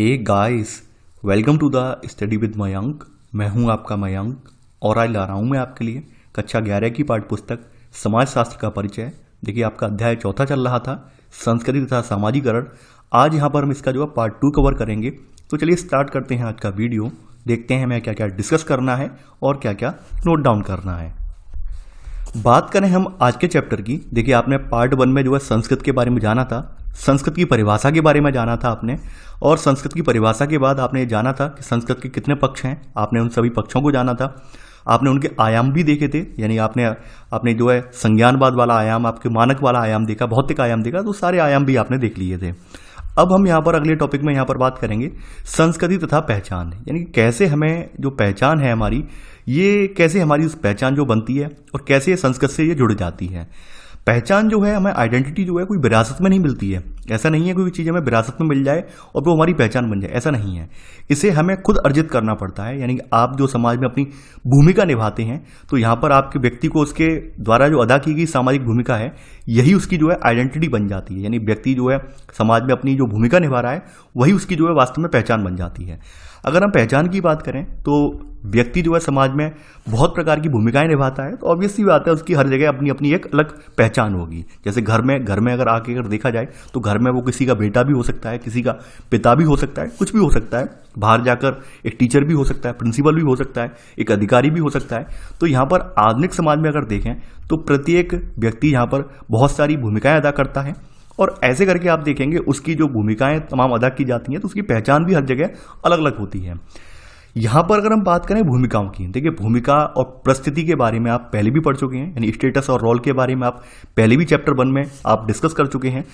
Hey guys, welcome to the study with Mayank. मैं हूं आपका मयंक और आज ला रहा हूं मैं आपके लिए कक्षा 11 की पाठ्य पुस्तक समाजशास्त्र का परिचय। देखिए, आपका अध्याय चौथा चल रहा था, संस्कृति तथा सामाजिकरण। आज यहां पर हम इसका जो है पार्ट 2 कवर करेंगे। तो चलिए स्टार्ट करते हैं आज का वीडियो। देखते हैं हमें क्या क्या डिस्कस करना है और क्या क्या नोट डाउन करना है। बात करें हम आज के चैप्टर की। देखिए, आपने पार्ट 1 में जो है संस्कृत के बारे में जाना था, संस्कृत की परिभाषा के बारे में जाना था आपने, और संस्कृत की परिभाषा के बाद आपने जाना था कि संस्कृत के कितने पक्ष हैं। आपने उन सभी पक्षों को जाना था। आपने उनके आयाम भी देखे थे, यानी आपने जो है संज्ञानवाद वाला आयाम, आपके मानक वाला आयाम देखा, भौतिक आयाम देखा, तो सारे आयाम भी आपने देख लिए थे। अब हम यहाँ पर अगले टॉपिक में यहाँ पर बात करेंगे संस्कृति तथा पहचान, यानी कैसे हमें जो पहचान है हमारी, ये कैसे हमारी उस पहचान जो बनती है और कैसे संस्कृत से ये जुड़ जाती है। पहचान जो है, हमें आइडेंटिटी जो है कोई विरासत में नहीं मिलती है। ऐसा नहीं है कोई चीज़ हमें विरासत में मिल जाए और वो हमारी पहचान बन जाए, ऐसा नहीं है। इसे हमें खुद अर्जित करना पड़ता है। यानी कि आप जो समाज में अपनी भूमिका निभाते हैं, तो यहाँ पर आपके व्यक्ति को उसके द्वारा जो अदा की गई सामाजिक भूमिका है, यही उसकी जो है आइडेंटिटी बन जाती है। यानी व्यक्ति जो है समाज में अपनी जो भूमिका निभा रहा है, वही उसकी जो है वास्तव में पहचान बन जाती है। अगर हम पहचान की बात करें तो व्यक्ति जो है समाज में बहुत प्रकार की भूमिकाएं निभाता है, तो ऑब्वियस सी बात है उसकी हर जगह अपनी अपनी एक अलग पहचान होगी। जैसे घर में अगर देखा जाए तो घर में वो किसी का बेटा भी हो सकता है, किसी का पिता भी हो सकता है, कुछ भी हो सकता है। बाहर जाकर एक टीचर भी हो सकता है, प्रिंसिपल भी हो सकता है, एक अधिकारी भी हो सकता है। तो यहाँ पर आधुनिक समाज में अगर देखें तो प्रत्येक व्यक्ति यहाँ पर बहुत सारी भूमिकाएं अदा करता है, और ऐसे करके आप देखेंगे उसकी जो भूमिकाएं तमाम अदा की जाती हैं, तो उसकी पहचान भी हर जगह अलग अलग होती है। यहां पर अगर हम बात करें भूमिकाओं की, देखिए भूमिका और परिस्थिति के बारे में आप पहले भी पढ़ चुके हैं, यानी स्टेटस और रोल के बारे में आप पहले भी चैप्टर 1 में आप डिस्कस कर चुके हैं।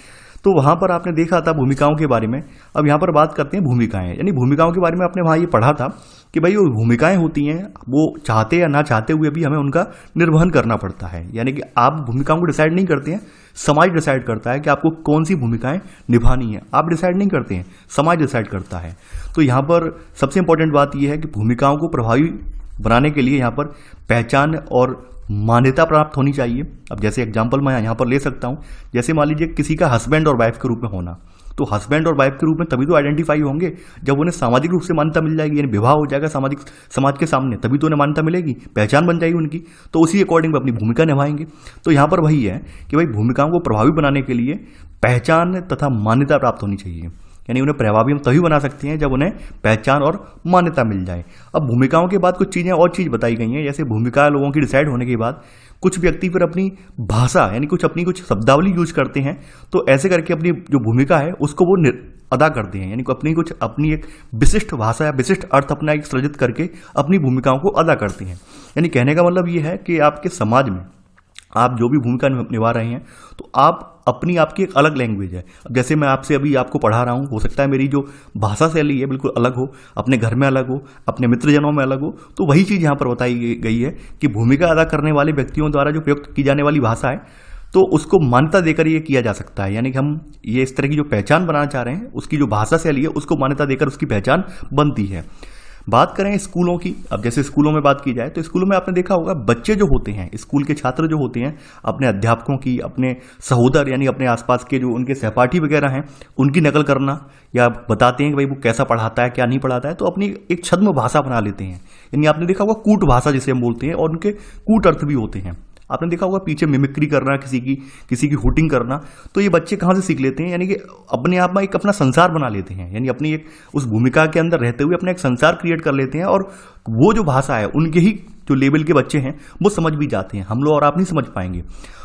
तो वहां पर आपने देखा था भूमिकाओं के बारे में। अब यहां पर बात करते हैं भूमिकाएं, यानी भूमिकाओं के बारे में आपने वहां ये पढ़ा था कि भाई वो भूमिकाएं होती हैं, वो चाहते या ना चाहते हुए भी हमें उनका निर्वहन करना पड़ता है। यानी कि आप भूमिकाओं को डिसाइड नहीं करते हैं, समाज डिसाइड करता है कि आपको कौन सी भूमिकाएं निभानी है। आप डिसाइड नहीं करते हैं, समाज डिसाइड करता है। तो यहाँ पर सबसे इंपॉर्टेंट बात यह है कि भूमिकाओं को प्रभावी बनाने के लिए यहाँ पर पहचान और मान्यता प्राप्त होनी चाहिए। अब जैसे एग्जाम्पल मैं यहाँ पर ले सकता हूँ, जैसे मान लीजिए किसी का हस्बैंड और वाइफ के रूप में होना, तो हस्बैंड और वाइफ के रूप में तभी तो आइडेंटिफाई होंगे जब उन्हें सामाजिक रूप से मान्यता मिल जाएगी, यानी विवाह हो जाएगा समाज के सामने, तभी तो उन्हें मान्यता मिलेगी, पहचान बन जाएगी उनकी। तो उसी अकॉर्डिंग अपनी भूमिका निभाएंगे। तो यहाँ पर वही है कि भाई भूमिकाओं को प्रभावी बनाने के लिए पहचान तथा मान्यता प्राप्त होनी चाहिए। यानी उन्हें प्रभावी हम तभी बना सकते हैं जब उन्हें पहचान और मान्यता मिल जाए। अब भूमिकाओं के बाद कुछ चीज़ें और चीज़ बताई गई हैं, जैसे भूमिका लोगों की डिसाइड होने के बाद कुछ व्यक्ति फिर अपनी भाषा, यानी कुछ शब्दावली यूज करते हैं, तो ऐसे करके अपनी जो भूमिका है उसको वो अदा करते हैं। यानी अपनी एक विशिष्ट भाषा या विशिष्ट अर्थ अपना एक सृजित करके अपनी भूमिकाओं को अदा करते हैं। यानी कहने का मतलब ये है कि आपके समाज में आप जो भी भूमिका निभा रहे हैं, तो आपकी एक अलग लैंग्वेज है। अब जैसे मैं आपसे अभी आपको पढ़ा रहा हूँ, हो सकता है मेरी जो भाषा शैली है बिल्कुल अलग हो, अपने घर में अलग हो, अपने मित्रजनों में अलग हो। तो वही चीज़ यहाँ पर बताई गई है कि भूमिका अदा करने वाले व्यक्तियों द्वारा जो प्रयुक्त की जाने वाली भाषा है, तो उसको मान्यता देकर ये किया जा सकता है। यानी कि हम ये इस तरह की जो पहचान बनाना चाह रहे हैं, उसकी जो भाषा शैली है उसको मान्यता देकर उसकी पहचान बनती है। बात करें स्कूलों की, अब जैसे स्कूलों में बात की जाए तो स्कूलों में आपने देखा होगा बच्चे जो होते हैं, स्कूल के छात्र जो होते हैं, अपने अध्यापकों की, अपने सहोदर यानी अपने आसपास के जो उनके सहपाठी वगैरह हैं, उनकी नकल करना, या बताते हैं कि भाई वो कैसा पढ़ाता है, क्या नहीं पढ़ाता है, तो अपनी एक छद्म भाषा बना लेते हैं। यानी आपने देखा होगा कूट भाषा जिसे हम बोलते हैं, और उनके कूट अर्थ भी होते हैं। आपने देखा होगा पीछे मिमिक्री करना, किसी की हुटिंग करना। तो ये बच्चे कहाँ से सीख लेते हैं? यानी कि अपने आप में एक अपना संसार बना लेते हैं, यानी अपनी एक उस भूमिका के अंदर रहते हुए अपना एक संसार क्रिएट कर लेते हैं, और वो जो भाषा है उनके ही जो लेवल के बच्चे हैं वो समझ भी जाते हैं। हम लोग और आप नहीं समझ पाएंगे।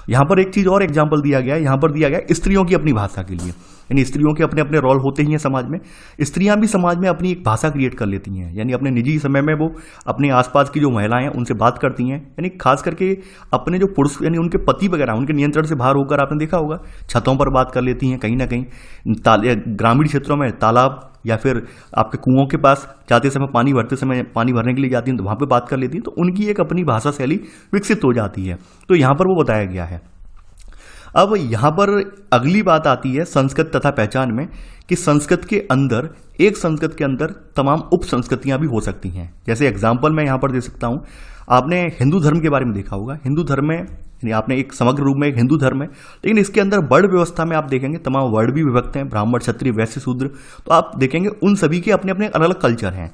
यहाँ पर एक चीज़ और एग्जाम्पल दिया गया है, यहाँ पर दिया गया है स्त्रियों की अपनी भाषा के लिए। यानी स्त्रियों के अपने अपने रोल होते ही हैं समाज में। स्त्रियां भी समाज में अपनी एक भाषा क्रिएट कर लेती हैं, यानी अपने निजी समय में वो अपने आसपास की जो महिलाएं हैं उनसे बात करती हैं। यानी खास करके अपने जो पुरुष यानी उनके पति वगैरह उनके नियंत्रण से बाहर होकर आपने देखा होगा छतों पर बात कर लेती हैं, कहीं ना कहीं ग्रामीण क्षेत्रों में तालाब या फिर आपके कुओं के पास जाते समय पानी भरने के लिए जाती हैं, तो वहाँ पे बात कर लेती हैं। तो उनकी एक अपनी भाषा शैली विकसित हो जाती है। तो यहाँ पर वो बताया गया है। अब यहाँ पर अगली बात आती है संस्कृत तथा पहचान में कि संस्कृत के अंदर, एक संस्कृत के अंदर तमाम उप संस्कृतियां भी हो सकती हैं। जैसे एग्जाम्पल मैं यहाँ पर दे सकता हूँ, आपने हिंदू धर्म के बारे में देखा होगा। हिंदू धर्म में यानी आपने एक समग्र रूप में एक हिंदू धर्म है, लेकिन इसके अंदर वर्ण व्यवस्था में आप देखेंगे तमाम वर्ण भी विभक्त हैं, ब्राह्मण, क्षत्रिय, वैश्य, शूद्र। तो आप देखेंगे उन सभी के अपने अपने अलग अलग कल्चर हैं।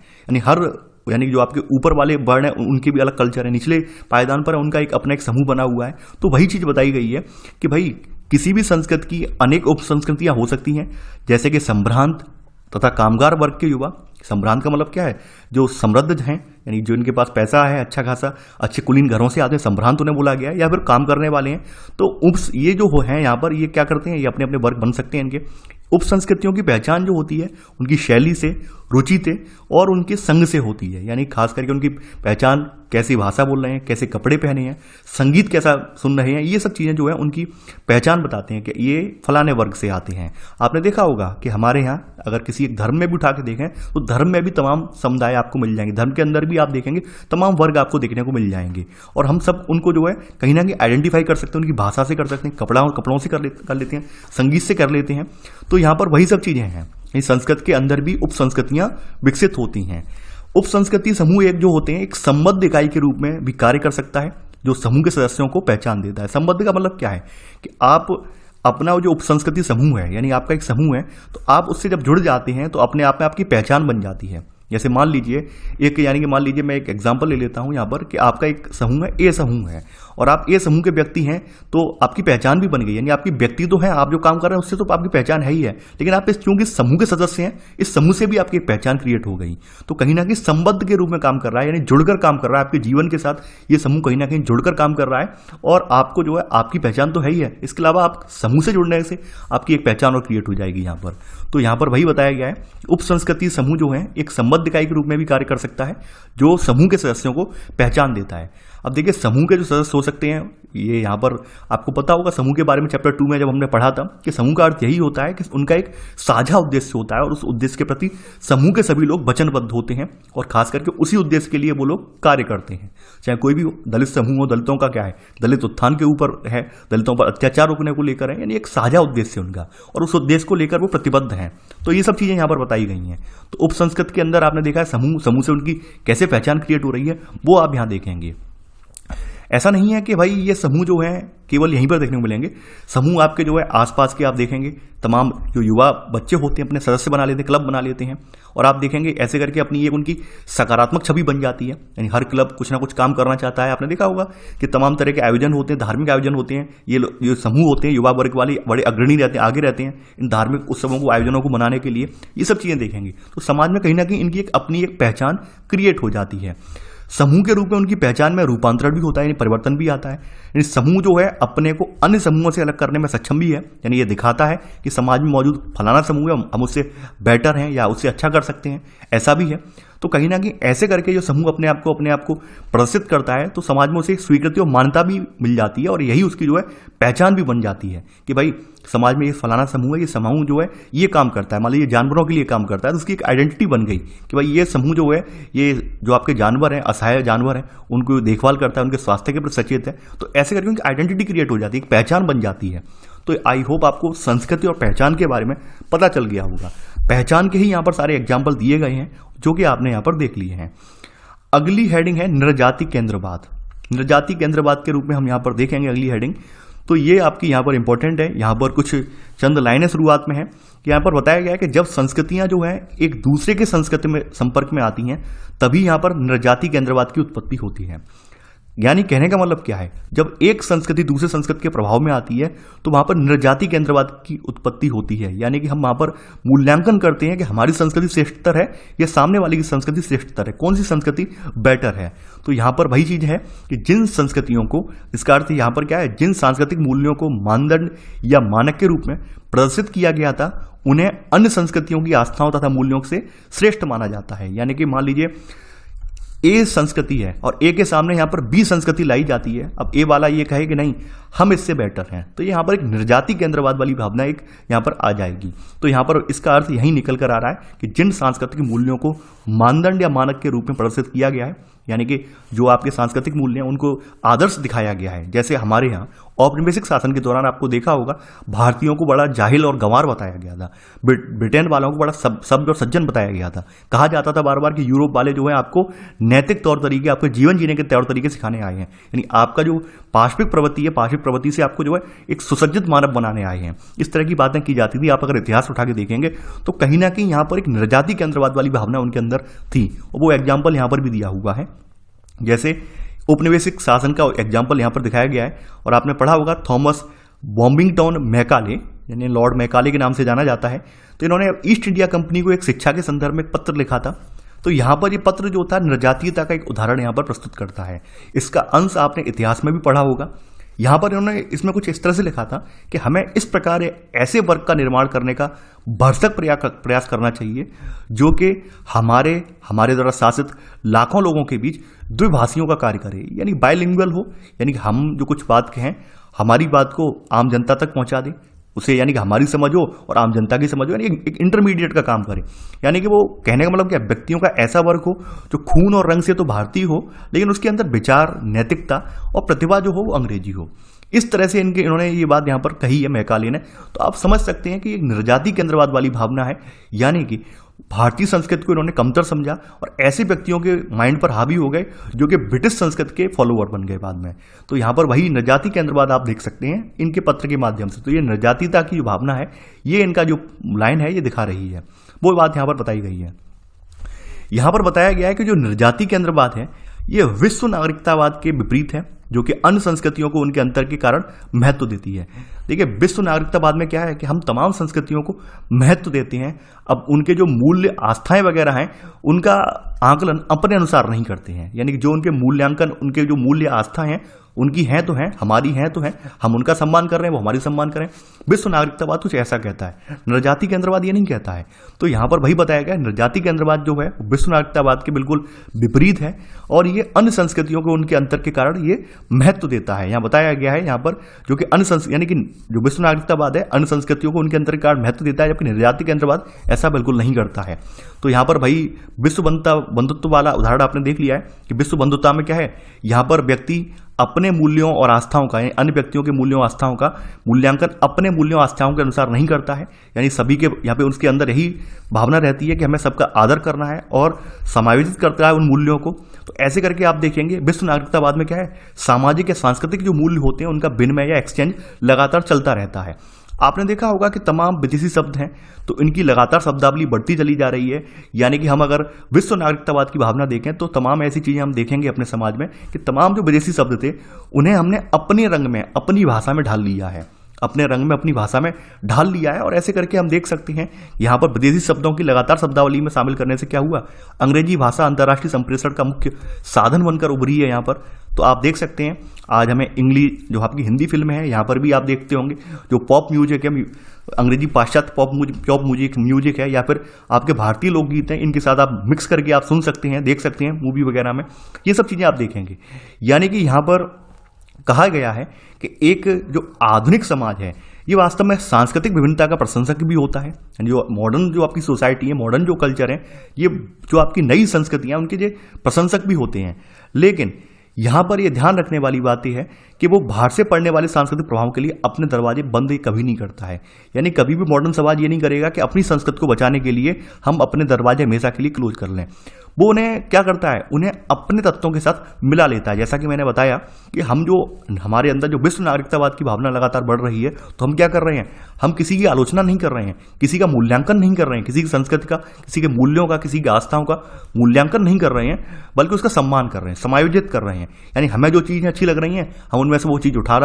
यानी जो आपके ऊपर वाले वर्ण है उनके भी अलग कल्चर है, निचले पायदान पर उनका एक अपना एक समूह बना हुआ है। तो वही चीज बताई गई है कि भाई किसी भी संस्कृति की अनेक उप संस्कृतियां हो सकती हैं, जैसे कि संभ्रांत तथा कामगार वर्ग के युवा। संभ्रांत का मतलब क्या है? जो समृद्ध हैं, यानी जो इनके पास पैसा है, अच्छा खासा, अच्छे कुलीन घरों से आते हैं, संभ्रांत उन्हें बोला गया है। या फिर काम करने वाले हैं। तो ये जो है यहाँ पर, ये क्या करते हैं, ये अपने अपने वर्ग बन सकते हैं। इनके उप संस्कृतियों की पहचान जो होती है उनकी शैली से, रुचि से और उनके संग से होती है। यानी खास करके उनकी पहचान कैसी भाषा बोल रहे हैं, कैसे कपड़े पहने हैं, संगीत कैसा सुन रहे हैं, ये सब चीज़ें जो है उनकी पहचान बताते हैं कि ये फलाने वर्ग से आते हैं। आपने देखा होगा कि हमारे यहाँ अगर किसी एक धर्म में भी उठा के देखें तो धर्म में भी तमाम समुदाय आपको मिल जाएंगे। धर्म के अंदर भी आप देखेंगे तमाम वर्ग आपको देखने को मिल जाएंगे, और हम सब उनको जो है कहीं ना कहीं आइडेंटिफाई कर सकते हैं, उनकी भाषा से कर सकते हैं, कपड़ों से कर लेते हैं, संगीत से कर लेते हैं। तो यहाँ पर वही सब चीज़ें हैं। संस्कृत के अंदर भी उप संस्कृतियां विकसित होती हैं। उप संस्कृति समूह एक जो होते हैं एक संबद्ध इकाई के रूप में भी कार्य कर सकता है, जो समूह के सदस्यों को पहचान देता है। संबद्ध का मतलब क्या है कि आप अपना जो उप संस्कृति समूह है, यानी आपका एक समूह है, तो आप उससे जब जुड़ जाते हैं तो अपने आप में आपकी पहचान बन जाती है। जैसे मान लीजिए मान लीजिए मैं एक एग्जांपल ले लेता हूं यहाँ पर कि आपका एक समूह है, ए समूह है, और आप ए समूह के व्यक्ति हैं, तो आपकी पहचान भी बन गई। यानी आपकी व्यक्ति तो है, आप जो काम कर रहे हैं उससे तो आपकी पहचान है ही है, लेकिन आप चूंकि समूह के सदस्य हैं, इस समूह से भी आपकी एक पहचान क्रिएट हो गई। तो कहीं ना कहीं संबद्ध के रूप में काम कर रहा है, यानी जुड़कर काम कर रहा है आपके जीवन के साथ। ये समूह कहीं ना कहीं जुड़कर काम कर रहा है, और आपको जो है आपकी पहचान तो है ही है, इसके अलावा आप समूह से जुड़ने से आपकी एक पहचान और क्रिएट हो जाएगी यहाँ पर। तो यहाँ पर वही बताया गया है, उप संस्कृति समूह जो है एक संबद्ध इकाई के रूप में भी कार्य कर सकता है, जो समूह के सदस्यों को पहचान देता है। अब देखिए समूह के जो सदस्य हो सकते हैं, ये यहाँ पर आपको पता होगा समूह के बारे में चैप्टर 2 में जब हमने पढ़ा था कि समूह का अर्थ यही होता है कि उनका एक साझा उद्देश्य होता है, और उस उद्देश्य के प्रति समूह के सभी लोग वचनबद्ध होते हैं, और खास करके उसी उद्देश्य के लिए वो लोग कार्य करते हैं। चाहे कोई भी दलित समूह हो, दलितों का क्या है, दलित उत्थान के ऊपर है, दलितों पर अत्याचार रोकने को लेकर है, यानी एक साझा उद्देश्य उनका, और उस उद्देश्य को लेकर वो प्रतिबद्ध हैं। तो ये सब चीजें यहाँ पर बताई गई हैं। तो उप संस्कृति के अंदर आपने देखा है समूह से उनकी कैसे पहचान क्रिएट हो रही है, वो आप यहाँ देखेंगे। ऐसा नहीं है कि भाई ये समूह जो है केवल यहीं पर देखने को मिलेंगे। समूह आपके जो है आसपास के आप देखेंगे तमाम जो युवा बच्चे होते हैं अपने सदस्य बना लेते हैं, क्लब बना लेते हैं, और आप देखेंगे ऐसे करके अपनी एक उनकी सकारात्मक छवि बन जाती है। यानी हर क्लब कुछ ना कुछ काम करना चाहता है। आपने देखा होगा कि तमाम तरह के आयोजन होते हैं, धार्मिक आयोजन होते हैं, ये समूह होते हैं युवा वर्ग वाले बड़े अग्रणी रहते हैं, आगे रहते हैं इन धार्मिक उत्सवों को, आयोजनों को मनाने के लिए। ये सब चीज़ें देखेंगे तो समाज में कहीं ना कहीं इनकी एक अपनी एक पहचान क्रिएट हो जाती है। समूह के रूप में उनकी पहचान में रूपांतरण भी होता है, यानी परिवर्तन भी आता है। यानी समूह जो है अपने को अन्य समूहों से अलग करने में सक्षम भी है, यानी ये दिखाता है कि समाज में मौजूद फलाना समूह है, हम उससे बेटर हैं या उससे अच्छा कर सकते हैं, ऐसा भी है। तो कहीं ना कहीं ऐसे करके जो समूह अपने आप को प्रदर्शित करता है, तो समाज में उसे एक स्वीकृति और मान्यता भी मिल जाती है, और यही उसकी जो है पहचान भी बन जाती है कि भाई समाज में ये फलाना समूह है, ये समूह जो है ये काम करता है। मान लीजिए जानवरों के लिए काम करता है, तो उसकी एक आइडेंटिटी बन गई कि भाई ये समूह जो है, ये जो आपके जानवर हैं, असहाय जानवर हैं, उनको देखभाल करता है, उनके स्वास्थ्य के प्रति सचेत है। तो ऐसे करके उनकी आइडेंटिटी क्रिएट हो जाती है, एक पहचान बन जाती है। तो आई होप आपको संस्कृति और पहचान के बारे में पता चल गया होगा। पहचान के ही यहाँ पर सारे एग्जाम्पल दिए गए हैं जो कि आपने यहाँ पर देख लिए हैं। अगली हेडिंग है नृजाति केंद्रवाद। नृजाति केंद्रवाद के रूप में हम यहाँ पर देखेंगे अगली हेडिंग। तो ये आपकी यहाँ पर इंपॉर्टेंट है। यहाँ पर कुछ चंद लाइनें शुरुआत में है कि यहाँ पर बताया गया है कि जब संस्कृतियां जो है एक दूसरे के संस्कृति में संपर्क में आती हैं, तभी यहाँ पर नृजाति केंद्रवाद की उत्पत्ति होती है। यानी कहने का मतलब क्या है, जब एक संस्कृति दूसरे संस्कृति के प्रभाव में आती है तो वहां पर नृजाति केंद्रवाद की उत्पत्ति होती है। यानी कि हम वहां पर मूल्यांकन करते हैं कि हमारी संस्कृति श्रेष्ठतर है या सामने वाले की संस्कृति श्रेष्ठतर है, कौन सी संस्कृति बेटर है। तो यहां पर वही चीज है कि जिन संस्कृतियों को, इसका अर्थ यहां पर क्या है, जिन सांस्कृतिक मूल्यों को मानदंड या मानक के रूप में प्रदर्शित किया गया था, उन्हें अन्य संस्कृतियों की आस्थाओं तथा मूल्यों से श्रेष्ठ माना जाता है। यानी कि मान लीजिए ए संस्कृति है और ए के सामने यहां पर बी संस्कृति लाई जाती है। अब ए वाला ये कहे कि नहीं हम इससे बेटर हैं, तो यहां पर एक नृजाति केंद्रवाद वाली भावना एक यहां पर आ जाएगी। तो यहां पर इसका अर्थ यही निकल कर आ रहा है कि जिन सांस्कृतिक मूल्यों को मानदंड या मानक के रूप में प्रदर्शित किया गया है, यानी कि जो आपके सांस्कृतिक मूल्य हैं उनको आदर्श दिखाया गया है। जैसे हमारे यहाँ औपनिवेशिक शासन के दौरान आपको देखा होगा भारतीयों को बड़ा जाहिल और गंवार बताया गया था, ब्रिटेन वालों को बड़ा सभ्य और सज्जन बताया गया था। कहा जाता था बार बार कि यूरोप वाले जो है आपको नैतिक तौर तरीके, आपके जीवन जीने के तौर तरीके सिखाने आए हैं, यानी आपका जो पाशविक प्रवृत्ति है, पाशविक प्रवृत्ति से आपको जो है एक सुसज्जित मानव बनाने आए हैं। इस तरह की बातें की जाती थी। आप अगर इतिहास उठा के देखेंगे तो कहीं ना कहीं यहाँ पर एक निर्जाति केंद्रवाद वाली भावना उनके अंदर थी, और वो एग्जाम्पल यहाँ पर भी दिया हुआ है। जैसे औपनिवेशिक शासन का एग्जाम्पल यहाँ पर दिखाया गया है, और आपने पढ़ा होगा थॉमस बॉम्बिंगटन मैकाले, यानी लॉर्ड मैकाले के नाम से जाना जाता है। तो इन्होंने ईस्ट इंडिया कंपनी को एक शिक्षा के संदर्भ में एक पत्र लिखा था। तो यहाँ पर ये पत्र जो था निर्जातीयता का एक उदाहरण यहाँ पर प्रस्तुत करता है। इसका अंश आपने इतिहास में भी पढ़ा होगा। यहाँ पर इन्होंने इसमें कुछ इस तरह से लिखा था कि हमें इस प्रकार ऐसे वर्ग का निर्माण करने का भरसक प्रयास करना चाहिए जो कि हमारे द्वारा शासित लाखों लोगों के बीच द्विभाषियों का कार्य करे, यानी बाइलिंगुअल हो, यानी कि हम जो कुछ बात कहें हमारी बात को आम जनता तक पहुंचा दें, उसे यानी कि हमारी समझ हो और आम जनता की समझ हो, यानी एक इंटरमीडिएट का काम करे। यानी कि वो कहने का मतलब क्या, व्यक्तियों का ऐसा वर्ग हो जो खून और रंग से तो भारतीय हो लेकिन उसके अंदर विचार, नैतिकता और प्रतिभा जो हो वो अंग्रेजी हो। इस तरह से इन्होंने ये बात यहाँ पर कही है मैकाले ने। तो आप समझ सकते हैं कि एक निर्जाति केंद्रवाद वाली भावना है, यानी कि भारतीय संस्कृति को इन्होंने कमतर समझा और ऐसे व्यक्तियों के माइंड पर हावी हो गए जो कि ब्रिटिश संस्कृति के फॉलोअर बन गए बाद में। तो यहाँ पर वही निर्जाति केंद्रवाद आप देख सकते हैं इनके पत्र के माध्यम से। तो ये निर्जातीयता की जो भावना है, ये इनका जो लाइन है ये दिखा रही है, वो बात यहाँ पर बताई गई है। यहाँ पर बताया गया है कि जो निर्जाति केंद्रवाद है ये विश्व नागरिकतावाद के विपरीत है, जो कि अन्य संस्कृतियों को उनके अंतर के कारण महत्व देती है। देखिए, विश्व नागरिकतावाद में क्या है कि हम तमाम संस्कृतियों को महत्व देते हैं। अब उनके जो मूल्य, आस्थाएं वगैरह हैं उनका आकलन अपने अनुसार नहीं करते हैं, यानी कि जो उनके मूल्यांकन, उनके जो मूल्य आस्था हैं उनकी हैं तो हैं, हमारी हैं तो हैं, हम उनका सम्मान कर रहे हैं, वो हमारी सम्मान करें। विश्व नागरिकतावाद कुछ ऐसा कहता है, निर्जाति केंद्रवाद ये नहीं कहता है। तो यहाँ पर वही बताया गया, निर्जाति केंद्रवाद जो है विश्व नागरिकतावाद के बिल्कुल विपरीत है और ये अन्य संस्कृतियों को उनके अंतर के कारण ये महत्व देता है। यहाँ बताया गया है यहाँ पर जो कि यानी कि जो विश्व नागरिकतावाद है अन्य संस्कृतियों को उनके अंतर के कारण महत्व देता है, जबकि निर्जाति केंद्रवाद ऐसा बिल्कुल नहीं करता है। तो यहाँ पर भाई विश्व बंधुत्व वाला उदाहरण आपने देख लिया है कि विश्व बंधुत्व में क्या है, यहाँ पर व्यक्ति अपने मूल्यों और आस्थाओं का, अन्य व्यक्तियों के मूल्यों और आस्थाओं का मूल्यांकन अपने मूल्यों और आस्थाओं के अनुसार नहीं करता है, यानी सभी के यहाँ पे उसके अंदर यही भावना रहती है कि हमें सबका आदर करना है और समायोजित करता है उन मूल्यों को। तो ऐसे करके आप देखेंगे विश्व नागरिकतावाद में क्या है, सामाजिक या सांस्कृतिक जो मूल्य होते हैं उनका विनिमय या एक्सचेंज लगातार चलता रहता है। आपने देखा होगा कि तमाम विदेशी शब्द हैं तो इनकी लगातार शब्दावली बढ़ती चली जा रही है, यानी कि हम अगर विश्व नागरिकतावाद की भावना देखें तो तमाम ऐसी चीज़ें हम देखेंगे अपने समाज में कि तमाम जो विदेशी शब्द थे उन्हें हमने अपने रंग में, अपनी भाषा में ढाल लिया है, अपने रंग में, अपनी भाषा में ढाल लिया है। और ऐसे करके हम देख सकते हैं यहाँ पर विदेशी शब्दों की लगातार शब्दावली में शामिल करने से क्या हुआ, अंग्रेजी भाषा अंतर्राष्ट्रीय संप्रेषण का मुख्य साधन बनकर उभरी है यहाँ पर। तो आप देख सकते हैं आज हमें इंग्लिश, जो आपकी हिंदी फिल्म है यहाँ पर भी आप देखते होंगे जो पॉप म्यूजिक है, अंग्रेजी पाश्चात्य पॉप म्यूजिक है, या फिर आपके भारतीय लोकगीत हैं, इनके साथ आप मिक्स करके आप सुन सकते हैं, देख सकते हैं मूवी वगैरह में, ये सब चीज़ें आप देखेंगे। यानी कि यहाँ पर कहा गया है कि एक जो आधुनिक समाज है ये वास्तव में सांस्कृतिक विभिन्नता का प्रशंसक भी होता है। जो मॉडर्न जो आपकी सोसाइटी है, मॉडर्न जो कल्चर है, ये जो आपकी नई संस्कृतियाँ उनके जो प्रशंसक भी होते हैं। लेकिन यहाँ पर यह ध्यान रखने वाली बात यह है कि वो बाहर से पड़ने वाले सांस्कृतिक प्रभाव के लिए अपने दरवाजे बंद कभी नहीं करता है। यानी कभी भी मॉडर्न समाज ये नहीं करेगा कि अपनी संस्कृति को बचाने के लिए हम अपने दरवाजे हमेशा के लिए क्लोज कर लें। वो उन्हें क्या करता है, उन्हें अपने तत्वों के साथ मिला लेता है। जैसा कि मैंने बताया कि हमारे अंदर जो विश्व नागरिकतावाद की भावना लगातार बढ़ रही है, तो हम क्या कर रहे हैं, हम किसी की आलोचना नहीं कर रहे हैं, किसी का मूल्यांकन नहीं कर रहे हैं, किसी की संस्कृति का, किसी के मूल्यों का, किसी की आस्थाओं का मूल्यांकन नहीं कर रहे हैं, बल्कि उसका सम्मान कर रहे हैं, समायोजित कर रहे हैं। यानी हमें जो चीज़ें अच्छी लग रही हैं हम उनमें से वो चीज़ उठा